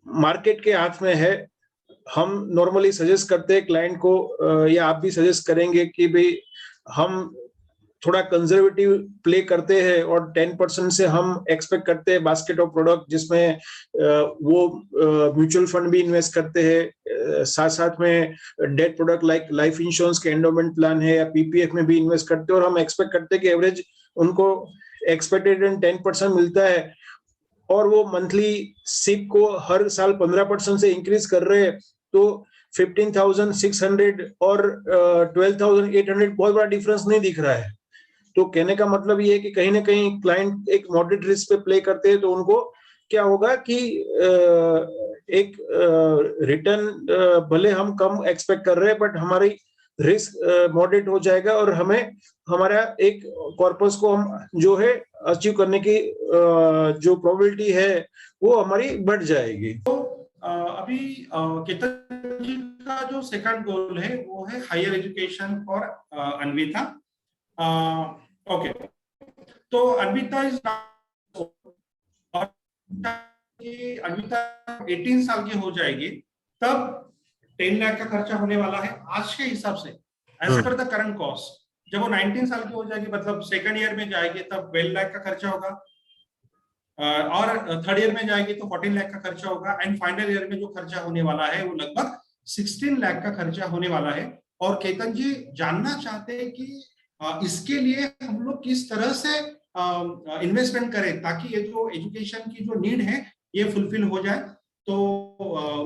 Speaker 1: मार्केट के हाथ में है। हम नॉर्मली सजेस्ट करते हैं क्लाइंट को, या आप भी सजेस्ट करेंगे कि भाई हम थोड़ा कंजर्वेटिव प्ले करते हैं और 10% से हम एक्सपेक्ट करते हैं बास्केट ऑफ प्रोडक्ट, जिसमें वो म्यूचुअल फंड भी इन्वेस्ट करते हैं, साथ साथ में debt product like life insurance के एंडोमेंट प्लान है या पीपीएफ में भी इन्वेस्ट करते हैं, और हम एक्सपेक्ट करते हैं कि एवरेज उनको एक्सपेक्टेड 10% मिलता है, और वो मंथली सिप को हर साल 15% से इंक्रीज कर रहे हैं, तो 15,600 और 12,800 बहुत बड़ा डिफरेंस नहीं दिख रहा है। तो कहने का मतलब ये है कि कहीं ना कहीं क्लाइंट एक मॉडरेट रिस्क पे प्ले करते हैं, तो उनको क्या होगा कि एक रिटर्न भले हम कम एक्सपेक्ट कर रहे हैं, बट हमारी रिस्क मॉडरेट हो जाएगा और हमें हमारा एक कॉर्पस को हम जो है अचीव करने की जो प्रोबेबिलिटी है वो हमारी बढ़ जाएगी।
Speaker 2: तो अभी केतन जी का जो सेकंड गोल है वो है higher education for Anvita. Okay, तो अन्विता इज अन्विता 18 साल की हो जाएगी तब 10 लाख का खर्चा होने वाला है आज के हिसाब से, as per the current cost. जब वो 19 साल की हो जाएगी मतलब सेकंड ईयर में जाएगी तब 12 लाख का खर्चा होगा, और थर्ड ईयर में जाएगी तो 14 लाख का खर्चा होगा, एंड फाइनल ईयर में जो खर्चा होने वाला है वो लगभग 16 लाख का खर्चा होने वाला है। और केतन जी जानना चाहते हैं कि इसके लिए हम लोग किस तरह से इन्वेस्टमेंट करें ताकि ये जो एजुकेशन की जो नीड है ये फुलफिल हो जाए। तो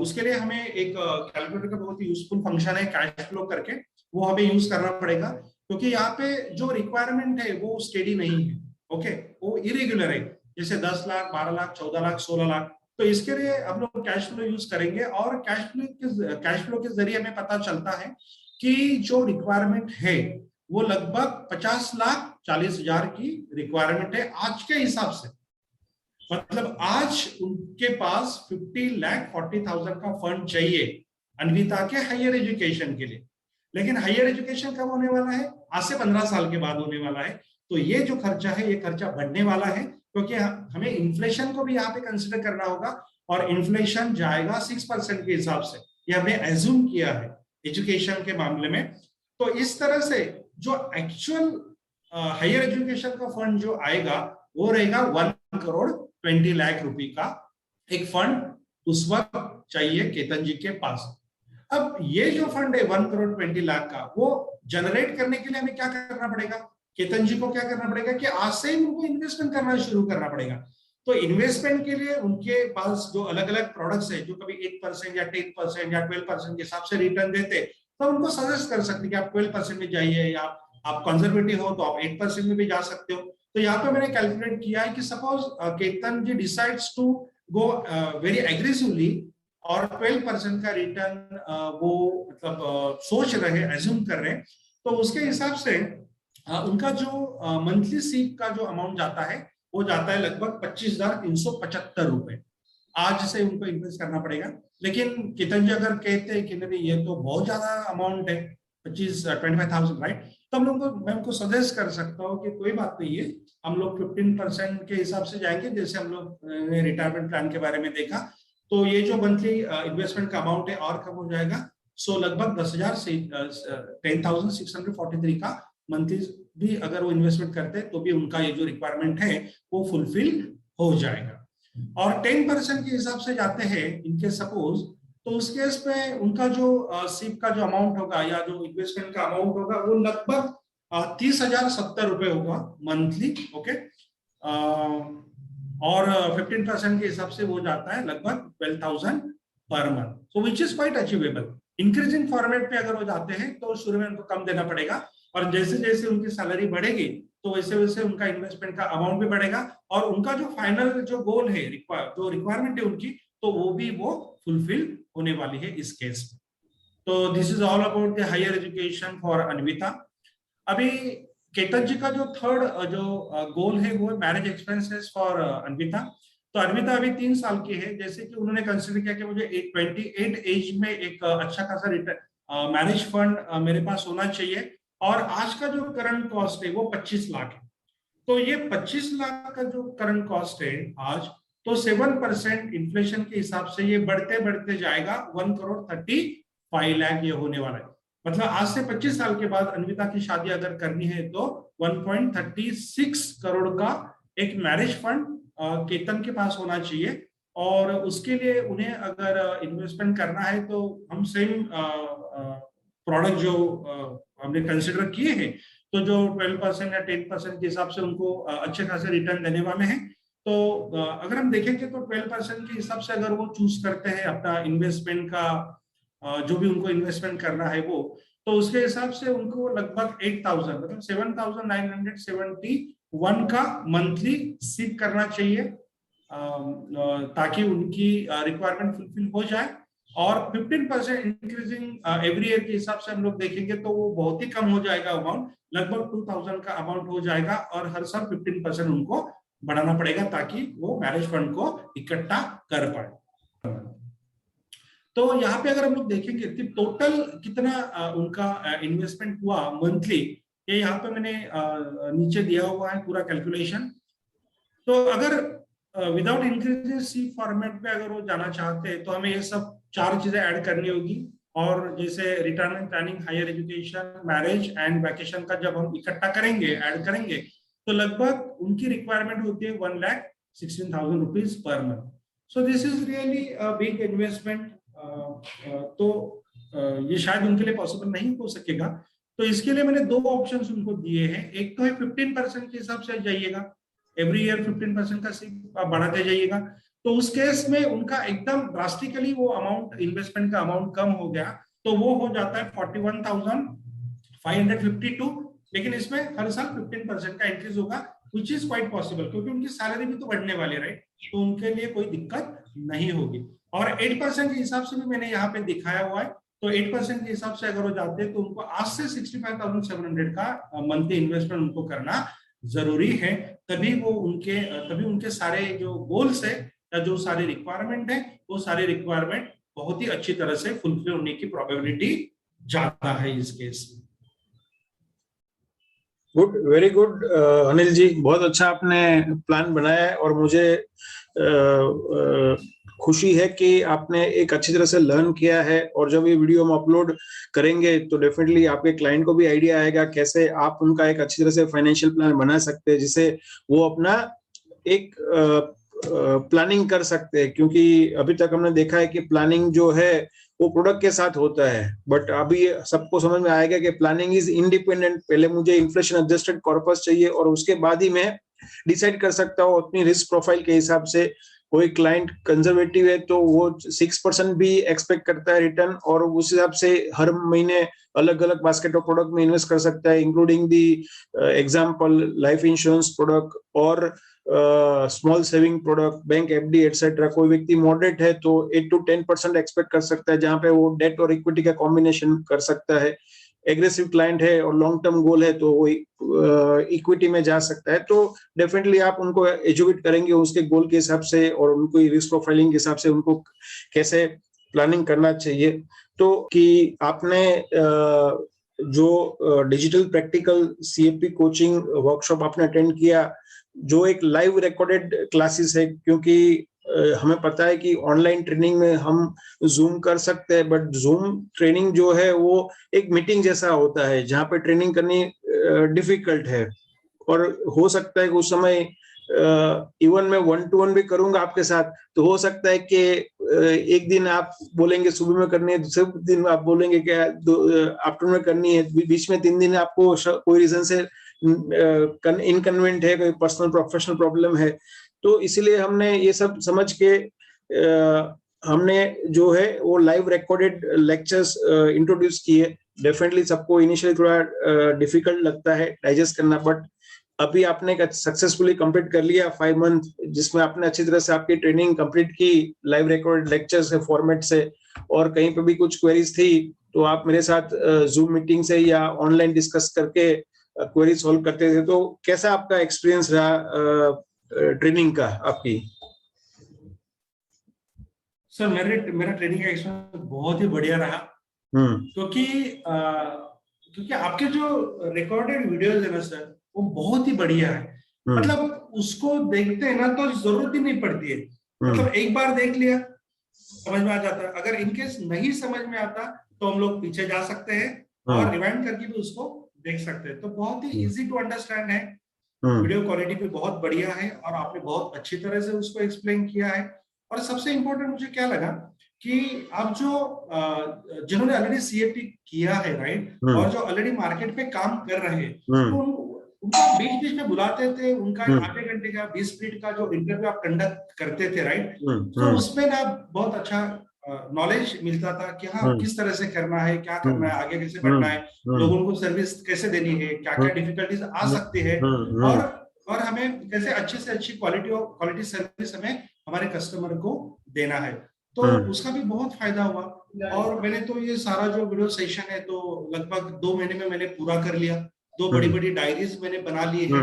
Speaker 2: उसके लिए हमें एक कैलकुलेटर का बहुत ही यूजफुल फंक्शन है कैश फ्लो करके, वो हमें यूज करना पड़ेगा, क्योंकि यहाँ पे जो रिक्वायरमेंट है वो स्टेडी नहीं है। ओके, वो इरेगुलर है, जैसे 10 लाख 12 लाख 14 लाख 16 लाख। तो इसके लिए हम लोग कैश फ्लो यूज करेंगे, और कैश फ्लो के जरिए हमें पता चलता है कि जो रिक्वायरमेंट है वो लगभग 50,40,000 की रिक्वायरमेंट है आज के हिसाब से। मतलब आज उनके पास 50,40,000 का फंड चाहिए अन्विता के हायर एजुकेशन के लिए, लेकिन हायर एजुकेशन कब होने वाला है, आज से 15 साल के बाद होने वाला है। तो ये जो खर्चा है ये खर्चा बढ़ने वाला है, क्योंकि हमें इन्फ्लेशन को भी यहाँ पे कंसिडर करना होगा, और इन्फ्लेशन जाएगा 6% के हिसाब से, ये हमने एज्यूम किया है एजुकेशन के मामले में। तो इस तरह से जो एक्चुअल हायर एजुकेशन का फंड जो आएगा वो रहेगा 1,20 लाख रुपए का एक फंड उस वक्त चाहिए केतन जी के पास। अब ये जो फंड है 1,20 लाख का, वो जनरेट करने के लिए हमें क्या करना पड़ेगा, केतन जी को क्या करना पड़ेगा कि आज से ही उनको इन्वेस्टमेंट करना शुरू करना पड़ेगा। तो इन्वेस्टमेंट के लिए उनके पास जो अलग अलग प्रोडक्ट्स है जो कभी 8% या 10% या 12% के हिसाब से रिटर्न देते, तो उनको सजेस्ट कर सकते कि आप 12% में जाइए या आप कंजर्वेटिव हो तो आप 8% में भी जा सकते हो। तो यहाँ पे मैंने कैलकुलेट किया है कि suppose Ketan ji decides to go very aggressively और 12% का रिटर्न वो मतलब सोच रहे, एज्यूम कर रहे हैं, तो उसके हिसाब से उनका जो मंथली सीप का जो अमाउंट जाता है वो जाता है लगभग 25,375 रुपए। आज से उनको इन्वेस्ट करना पड़ेगा। लेकिन केतन जी अगर कहते हैं कि नहीं ये तो बहुत ज्यादा अमाउंट है 25,000 राइट, तो हम लोग को, मैं उनको सजेस्ट कर सकता हूँ कि कोई बात नहीं है, हम लोग 15% के हिसाब से जाएंगे। जैसे हम लोग ने रिटायरमेंट प्लान के बारे में देखा, तो ये जो मंथली इन्वेस्टमेंट का अमाउंट है और कम हो जाएगा। सो लगभग 10,000 से 10,643 का मंथली भी अगर वो इन्वेस्टमेंट करते हैं तो भी उनका ये जो रिक्वायरमेंट है वो फुलफिल हो जाएगा। और 10% के हिसाब से जाते हैं इनके सपोज, तो उस केस में उनका जो सिप का जो अमाउंट होगा या जो इन्वेस्टमेंट का अमाउंट होगा वो लगभग 30,070 रुपए होगा मंथली। ओके, और 15% के हिसाब से वो जाता है लगभग 12,000 per month, so which is quite achievable. Increasing format पे अगर वो जाते हैं तो शुरू में उनको कम देना पड़ेगा, और जैसे जैसे उनकी सैलरी बढ़ेगी तो वैसे वैसे उनका इन्वेस्टमेंट का अमाउंट भी बढ़ेगा, और उनका जो फाइनल जो गोल है, जो रिक्वायरमेंट है उनकी, तो वो भी वो फुलफिल होने वाली है इस केस में। तो this is all about the higher education for Anvita. अभी केतन जी का जो थर्ड जो गोल है वो मैरिज एक्सपेंसेस फॉर अन्विता। तो अन्विता अभी 3 साल की है, जैसे कि उन्होंने कंसिडर किया कि मुझे 28 एज में एक अच्छा खासा मैरिज फंड मेरे पास होना चाहिए, और आज का जो करंट कॉस्ट है वो 25 लाख है। तो ये 25 लाख का जो करंट कॉस्ट है आज, तो 7% इन्फ्लेशन के हिसाब से ये बढ़ते बढ़ते जाएगा 1,35 लाख ये होने वाला है। मतलब आज से 25 साल के बाद अन्विता की शादी अगर करनी है तो 1.36 करोड़ का एक मैरिज फंड केतन के पास होना चाहिए। और उसके लिए उन्हें अगर इन्वेस्टमेंट करना है तो हम सेम प्रोडक्ट जो हमने कंसिडर किए हैं, तो जो 12% या 10% के हिसाब से उनको अच्छे खासे रिटर्न देने वाले हैं। तो अगर हम देखेंगे तो 12% के हिसाब से अगर वो चूज करते हैं अपना इन्वेस्टमेंट का जो भी उनको इन्वेस्टमेंट करना है वो, तो उसके हिसाब से उनको लगभग 8,000 मतलब 7,971 का मंथली सीप करना चाहिए, ताकि उनकी रिक्वायरमेंट फुलफिल हो जाए। और 15% इंक्रीजिंग एवरी ईयर के हिसाब से हम लोग देखेंगे तो वो बहुत ही कम हो जाएगा अमाउंट, लगभग 2,000 का अमाउंट हो जाएगा, और हर साल 15% उनको बढ़ाना पड़ेगा ताकि वो मैरिज फंड को इकट्ठा कर पाए। तो यहाँ पे अगर हम लोग देखेंगे कि टोटल कितना उनका इन्वेस्टमेंट हुआ मंथली, ये यहाँ पे मैंने नीचे दिया हुआ है पूरा कैलकुलेशन। तो अगर विदाउट इंक्रीजिंग सी फॉर्मेट पे अगर वो जाना चाहते हैं तो हमें ये सब 4 चीजें ऐड करनी होगी। और जैसे retirement planning, higher education, marriage and vacation का जब हम इकट्ठा करेंगे, ऐड करेंगे, तो लगभग उनकी रिक्वायरमेंट होती है 1,16,000 rupees per month. So this is really big investment. तो ये शायद उनके लिए पॉसिबल नहीं हो सकेगा। तो इसके लिए मैंने 2 ऑप्शंस उनको दिए हैं। एक तो है 15% के हिसाब से जाइएगा, एवरी ईयर 15% का सीप आप बढ़ाते जाइएगा। तो उस केस में उनका एकदम ड्रास्टिकली वो अमाउंट, इन्वेस्टमेंट का अमाउंट कम हो गया, तो वो हो जाता है 41,552। लेकिन इसमें हर साल 15% का इंक्रीज होगा, विच इज क्वाइट पॉसिबल, क्योंकि उनकी सैलरी भी तो बढ़ने वाली है, राइट? तो उनके लिए कोई दिक्कत नहीं होगी। और 8% के हिसाब से भी मैंने यहाँ पे दिखाया हुआ है। तो 8% के हिसाब से अगर वो जाते हैं तो उनको आज से 65,700 का मंथली इन्वेस्टमेंट उनको करना जरूरी है, तभी उनके सारे जो गोल्स है या जो सारे रिक्वायरमेंट है, वो सारे रिक्वायरमेंट बहुत ही अच्छी तरह से फुलफिल होने की प्रोबेबिलिटी ज्यादा है इस केस में।
Speaker 1: Good, very good Anil ji, बहुत अच्छा आपने प्लान बनाया है, और मुझे खुशी है कि आपने एक अच्छी तरह से लर्न किया है। और जब ये वीडियो हम अपलोड करेंगे तो डेफिनेटली आपके क्लाइंट को भी आइडिया आएगा कैसे आप उनका एक अच्छी तरह से फाइनेंशियल प्लान बना सकते हैं, जिसे वो अपना एक प्लानिंग कर सकते हैं। क्योंकि अभी तक हमने देखा है कि प्लानिंग जो है वो प्रोडक्ट के साथ होता है, बट अभी सबको समझ में आएगा कि प्लानिंग इज इंडिपेंडेंट। पहले मुझे इन्फ्लेशन एडजस्टेड कॉर्पस चाहिए, और उसके बाद ही मैं डिसाइड कर सकता हूँ अपनी रिस्क प्रोफाइल के हिसाब से कोई क्लाइंट कंजर्वेटिव है तो वो 6% भी एक्सपेक्ट करता है रिटर्न, और उस हिसाब से हर महीने अलग अलग बास्केट ऑफ प्रोडक्ट में इन्वेस्ट कर सकता है, including the example life insurance product और small saving product, bank FD etcetera. कोई व्यक्ति मॉडरेट है तो 8 to 10% एक्सपेक्ट कर सकता है, जहां पे वो डेट और इक्विटी का कॉम्बिनेशन कर सकता है। एग्रेसिव क्लाइंट है और लॉन्ग टर्म गोल है तो वो इक्विटी में जा सकता है। तो डेफिनेटली आप उनको एजुकेट करेंगे उसके गोल के हिसाब से और उनको रिस्क प्रोफाइलिंग के हिसाब से उनको कैसे प्लानिंग करना चाहिए। तो कि आपने जो digital practical CAP coaching workshop आपने अटेंड किया, जो एक लाइव रिकॉर्डेड क्लासेस है, क्योंकि हमें पता है कि ऑनलाइन ट्रेनिंग में हम जूम कर सकते हैं, बट जूम ट्रेनिंग जो है वो एक मीटिंग जैसा होता है जहाँ पे ट्रेनिंग करनी डिफिकल्ट है, और हो सकता है कि उस समय इवन मैं 1-to-1 भी करूंगा आपके साथ, तो हो सकता है कि एक दिन आप बोलेंगे सुबह में करनी है, दूसरे दिन आप बोलेंगे कि आफ्टरनून में करनी है, बीच में 3 दिन आपको कोई रीजन से इनकन्वीनियंट है, कोई पर्सनल प्रोफेशनल प्रॉब्लम है। तो इसीलिए हमने ये सब समझ के हमने जो है वो लाइव रिकॉर्डेड लेक्चर्स इंट्रोड्यूस किए। डेफिनेटली सबको इनिशियली थोड़ा डिफिकल्ट लगता है डाइजेस्ट करना, बट अभी आपने सक्सेसफुली कंप्लीट कर लिया 5 मंथ, जिसमें आपने अच्छी तरह से आपकी ट्रेनिंग कंप्लीट की लाइव रिकॉर्डेड लेक्चर से, फॉर्मेट से, और कहीं पे भी कुछ क्वेरीज थी तो आप मेरे साथ जूम मीटिंग से या ऑनलाइन डिस्कस करके क्वेरी सॉल्व करते थे। तो कैसा आपका एक्सपीरियंस रहा ट्रेनिंग का आपकी?
Speaker 2: सर मेरा ट्रेनिंग का एक्सपीरियंस बहुत ही बढ़िया रहा, क्योंकि आपके जो रिकॉर्डेड वीडियोस है ना सर, वो बहुत ही बढ़िया है। मतलब उसको देखते हैं ना तो जरूरत ही नहीं पड़ती है, मतलब एक बार देख लिया समझ में आ जाता है। अगर इनकेस नहीं समझ में आता तो हम लोग पीछे जा सकते हैं और रिवाइंड करके भी उसको देख सकते हैं। तो बहुत ही इजी टू अंडरस्टैंड है, वीडियो क्वालिटी भी बहुत बढ़िया है और आपने बहुत अच्छी तरह से उसको एक्सप्लेन किया है। और सबसे इम्पोर्टेंट मुझे क्या लगा कि आप जो जिन्होंने ऑलरेडी सीएपी किया है, राइट, और जो ऑलरेडी मार्केट पे काम कर रहे हैं, तो उनको बीच बीच में बुलाते थे, उनका आधे घंटे का 20 मिनट का जो इंटरव्यू आप कंडक्ट करते थे, राइट, तो उसमें ना बहुत अच्छा नॉलेज मिलता था कि हाँ किस तरह से करना है, क्या करना है, आगे कैसे बढ़ना है, लोगों को सर्विस कैसे देनी है, क्या क्या डिफिकल्टीज आ सकती है, और हमें कैसे अच्छे से अच्छी क्वालिटी सर्विस हमें हमारे कस्टमर को देना है। तो उसका भी बहुत फायदा हुआ। और मैंने तो ये सारा जो वीडियो सेशन है तो लगभग 2 महीने में मैंने पूरा कर लिया। 2 बड़ी डायरीज मैंने बना ली है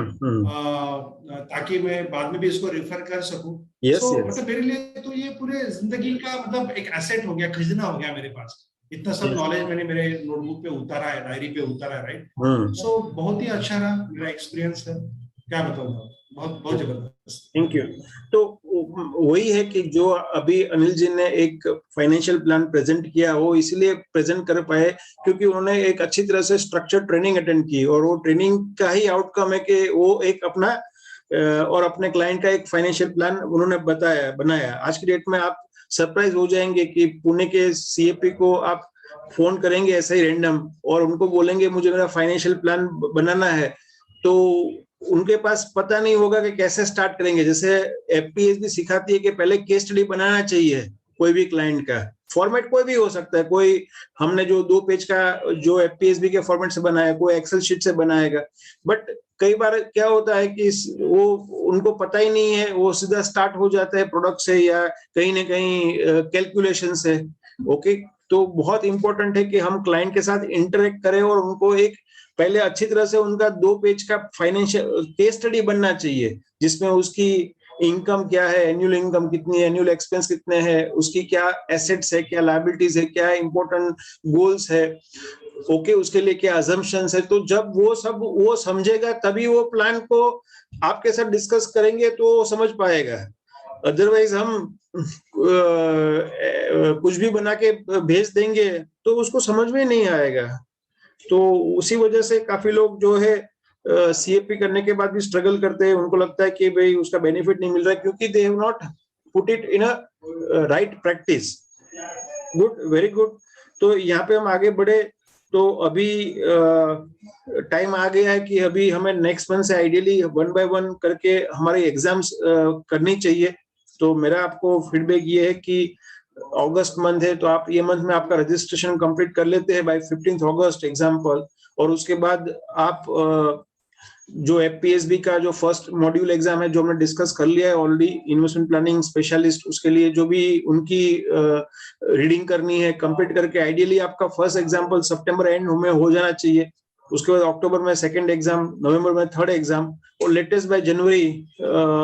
Speaker 2: ताकि मैं बाद में भी इसको रेफर कर सकूं। मतलब मेरे लिए तो ये पूरे जिंदगी का मतलब एक एसेट हो गया, खजाना हो गया मेरे पास। इतना सब नॉलेज मैंने मेरे नोटबुक पे उतारा है, डायरी पे उतारा है, राइट। सो बहुत ही अच्छा रहा मेरा एक्सपीरियंस है, क्या बताऊंगा, बहुत बहुत जबरदस्त।
Speaker 1: Thank you. तो वही है कि जो अभी अनिल जी ने एक फाइनेंशियल प्लान प्रेजेंट किया, वो इसलिए प्रेजेंट कर पाए क्योंकि उन्होंने एक अच्छी तरह से स्ट्रक्चर्ड ट्रेनिंग अटेंड की, और वो ट्रेनिंग का ही आउटकम है कि वो एक अपना और अपने क्लाइंट का एक फाइनेंशियल प्लान उन्होंने बनाया। आज की डेट में आप सरप्राइज हो जाएंगे कि पुणे के सीएपी को आप फोन करेंगे ऐसे ही रैंडम और उनको बोलेंगे मुझे मेरा फाइनेंशियल प्लान बनाना है, तो उनके पास पता नहीं होगा कि कैसे स्टार्ट करेंगे। जैसे एफपीएस भी सिखाती है कि पहले केस स्टडी बनाना चाहिए कोई भी क्लाइंट का। फॉर्मेट कोई भी हो सकता है, कोई हमने जो 2 पेज का जो एफपीएसबी के फॉर्मेट से बनाया, कोई एक्सेल शीट से बनाएगा, बट कई बार क्या होता है कि वो उनको पता ही नहीं है, वो सीधा स्टार्ट हो जाता है प्रोडक्ट से या कहीं ना कहीं कैलकुलेशन से। ओके, तो बहुत इंपॉर्टेंट है कि हम क्लाइंट के साथ इंटरेक्ट करें और उनको एक पहले अच्छी तरह से उनका 2 पेज का फाइनेंशियल केस स्टडी बनना चाहिए, जिसमें उसकी इनकम क्या है, एनुअल इनकम कितनी है, एनुअल एक्सपेंस कितने हैं, उसकी क्या एसेट्स है, क्या लायबिलिटीज है, क्या इंपॉर्टेंट गोल्स है, ओके, उसके लिए क्या अजम्पशंस है। तो जब वो समझेगा तभी वो प्लान को आपके साथ डिस्कस करेंगे तो वो समझ पाएगा। अदरवाइज हम कुछ भी बना के भेज देंगे तो उसको समझ में नहीं आएगा। तो उसी वजह से काफी लोग जो है सीएपी करने के बाद भी स्ट्रगल करते हैं, उनको लगता है कि भाई उसका बेनिफिट नहीं मिल रहा है क्योंकि they have not put it in a right practice. Good, very good. तो यहाँ पे हम आगे बढ़े। तो अभी टाइम आ गया है कि अभी हमें नेक्स्ट मंथ से आइडियली 1 by 1 करके हमारे एग्जाम्स करनी चाहिए। तो मेरा आपको फीडबैक ये है कि अगस्त मंथ है तो आप ये मंथ में आपका रजिस्ट्रेशन कंप्लीट कर लेते हैं बाय 15 अगस्त एग्जाम्पल, और उसके बाद आप जो एफपीएसबी का जो फर्स्ट मॉड्यूल एग्जाम है जो हमने डिस्कस कर लिया है ऑलरेडी, इन्वेस्टमेंट प्लानिंग स्पेशलिस्ट, उसके लिए जो भी उनकी रीडिंग करनी है कंप्लीट करके आइडियली आपका फर्स्ट एग्जाम्पल सितंबर एंड में हो जाना चाहिए। उसके बाद अक्टूबर में सेकंड एग्जाम, नवंबर में थर्ड एग्जाम, और लेटेस्ट बाय जनवरी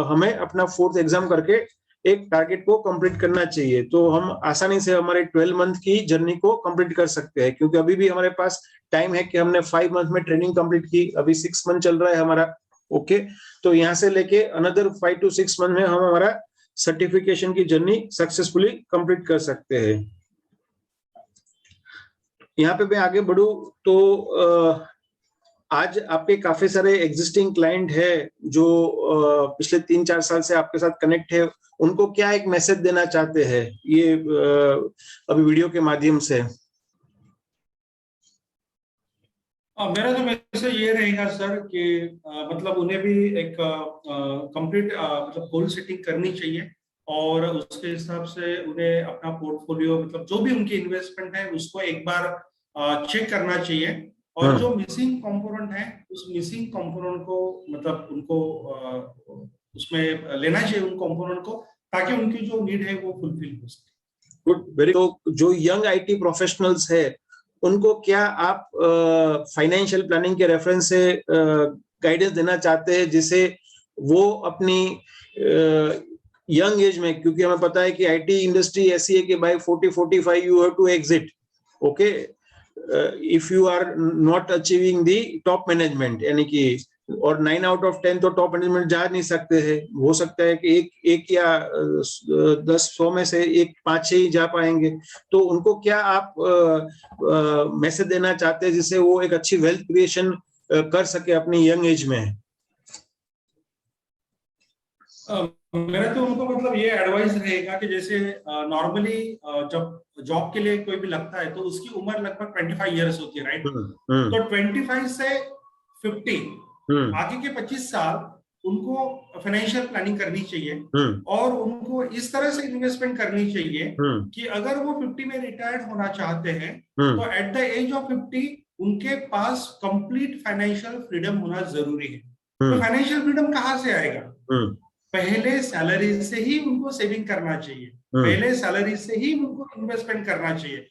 Speaker 1: हमें अपना फोर्थ एग्जाम करके एक टारगेट को कंप्लीट करना चाहिए। तो हम आसानी से हमारे 12 मंथ की जर्नी को कंप्लीट कर सकते हैं, क्योंकि अभी भी हमारे पास टाइम है कि हमने 5 मंथ में ट्रेनिंग कंप्लीट की, अभी 6 मंथ चल रहा है हमारा। ओके, तो यहाँ से लेके अनदर 5 to 6 मंथ में हम हमारा सर्टिफिकेशन की जर्नी सक्सेसफुली कंप्लीट कर सकते हैं। यहाँ पे मैं आगे बढ़ू तो आज आपके काफी सारे एग्जिस्टिंग क्लाइंट है जो पिछले 3-4 साल से आपके साथ कनेक्ट है, उनको क्या एक मैसेज देना चाहते हैं ये अभी वीडियो के माध्यम से?
Speaker 2: मेरा तो मैसेज ये रहेगा सर कि मतलब उन्हें भी एक कंप्लीट मतलब गोल सेटिंग करनी चाहिए, और उसके हिसाब से उन्हें अपना पोर्टफोलियो मतलब जो भी उनकी इन्वेस्टमेंट है उसको एक बार चेक करना चाहिए, और जो मिसिंग कंपोनेंट है उस मिसिंग कंपोनेंट को मतलब उनको उसमें लेना चाहिए उन कंपोनेंट को, ताकि उनकी जो नीड है वो फुलफिल हो सके।
Speaker 1: Good, very. तो जो यंग आईटी प्रोफेशनल्स है उनको क्या आप फाइनेंशियल प्लानिंग के रेफरेंस से गाइडेंस देना चाहते हैं, जिसे वो अपनी यंग एज में, क्योंकि हमें पता है कि आईटी इंडस्ट्री ऐसी है कि by 40-45 you have to exit, okay, if you are not achieving the top management, यानी कि, और 9 out of 10 तो टॉप मैनेजमेंट जा नहीं सकते हैं, हो सकता है कि एक या 10-100 में से 5-6 ही जा पाएंगे। तो उनको क्या आप मैसेज देना चाहते हैं जिससे वो एक अच्छी वेल्थ क्रिएशन कर सके अपनी यंग एज में?
Speaker 2: मेरा तो उनको मतलब ये एडवाइस रहेगा कि जैसे नॉर्मली जब जॉब के लिए कोई भी लगता है तो उसकी उम्र लगभग 25 इयर्स होती है, राइट? तो 25 से 50 आगे के 25 साल उनको फाइनेंशियल प्लानिंग करनी चाहिए, और उनको इस तरह से इन्वेस्टमेंट करनी चाहिए कि अगर वो 50 में रिटायर्ड होना चाहते हैं तो एट द एज ऑफ 50 उनके पास कंप्लीट फाइनेंशियल फ्रीडम होना जरूरी है। तो फाइनेंशियल फ्रीडम कहाँ से आएगा? पहले सैलरी से ही उनको सेविंग करना चाहिए, पहले सैलरी से ही उनको इन्वेस्टमेंट करना चाहिए,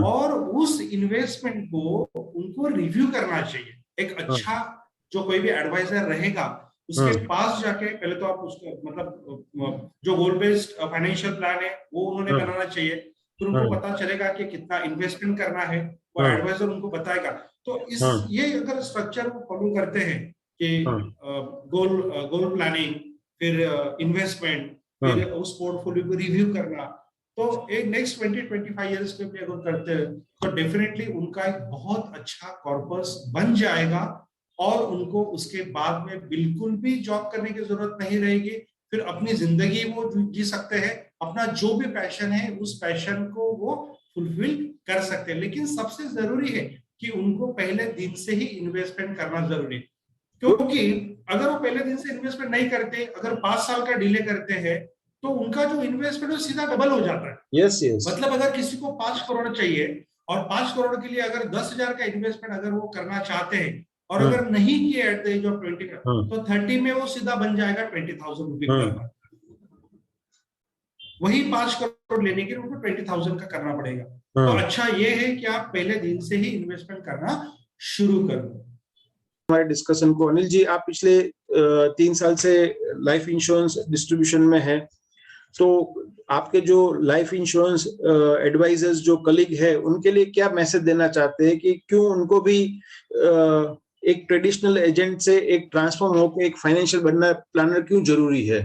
Speaker 2: और उस इन्वेस्टमेंट को उनको रिव्यू करना चाहिए। एक अच्छा जो कोई भी एडवाइजर रहेगा उसके पास जाके पहले तो आप उसको मतलब जो गोल बेस्ड फाइनेंशियल प्लान है वो उन्होंने बनाना चाहिए, फिर उनको पता चलेगा कि कितना इन्वेस्टमेंट करना है, वो एडवाइजर उनको बताएगा। तो इस ये अगर स्ट्रक्चर को फॉलो करते हैं कि गोल प्लानिंग, फिर इन्वेस्टमेंट, फिर उस पोर्टफोलियो को रिव्यू करना, तो एक नेक्स्ट 20-25 इयर्स के लिए अगर करते हैं तो डेफिनेटली उनका एक बहुत अच्छा कॉर्पस बन जाएगा, और उनको उसके बाद में बिल्कुल भी जॉब करने की जरूरत नहीं रहेगी। फिर अपनी जिंदगी वो जी सकते हैं, अपना जो भी पैशन है उस पैशन को वो फुलफिल कर सकते हैं। लेकिन सबसे जरूरी है कि उनको पहले दिन से ही इन्वेस्टमेंट करना जरूरी है, क्योंकि अगर वो पहले दिन से इन्वेस्टमेंट नहीं करते, अगर 5 साल का डिले करते हैं तो उनका जो इन्वेस्टमेंट है सीधा डबल हो जाता है।
Speaker 1: Yes yes.
Speaker 2: मतलब अगर किसी को 5 करोड़ चाहिए और 5 करोड़ के लिए अगर 10,000 का इन्वेस्टमेंट अगर वो करना चाहते हैं और अगर नहीं किए एट द एज ऑफ 20 तो 30 में वो सीधा बन जाएगा 20,000 रुपए पर मंथ। वही 5 करोड़ लेने के लिए उनको 20,000 का करना पड़ेगा। तो अच्छा ये है कि आप पहले दिन से ही इन्वेस्टमेंट करना शुरू कर दो।
Speaker 1: हमारे डिस्कशन को, अनिल जी, आप पिछले 3 साल से लाइफ इंश्योरेंस डिस्ट्रीब्यूशन में हैं, तो आपके जो लाइफ इंश्योरेंस एडवाइजर्स जो कलीग है उनके लिए क्या मैसेज देना चाहते हैं कि क्यों उनको भी एक ट्रेडिशनल एजेंट से एक ट्रांसफॉर्म होकर एक फाइनेंशियल बनना प्लानर क्यों जरूरी है?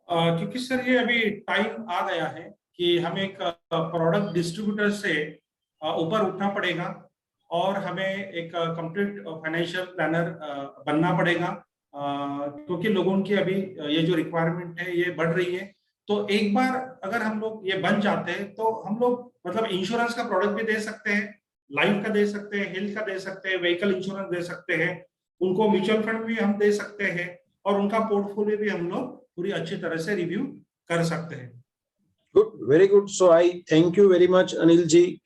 Speaker 2: क्योंकि सर ये अभी टाइम आ गया है कि हमें एक प्रोडक्ट डिस्ट्रीब्यूटर से ऊपर उठना पड़ेगा, और हमें एक कंप्लीट फाइनेंशियल प्लानर बनना पड़ेगा, क्योंकि लोगों की अभी ये जो रिक्वायरमेंट है ये बढ़ रही है। तो एक बार अगर हम लोग ये बन जाते हैं तो हम लोग मतलब इंश्योरेंस का प्रोडक्ट भी दे सकते हैं, लाइफ का दे सकते हैं, हेल्थ का दे सकते हैं, व्हीकल इंश्योरेंस दे सकते हैं, उनको म्यूचुअल फंड भी हम दे सकते हैं, और उनका पोर्टफोलियो भी हम लोग पूरी अच्छी तरह से रिव्यू कर सकते हैं।
Speaker 1: Good, very good. So I thank you very much Anil ji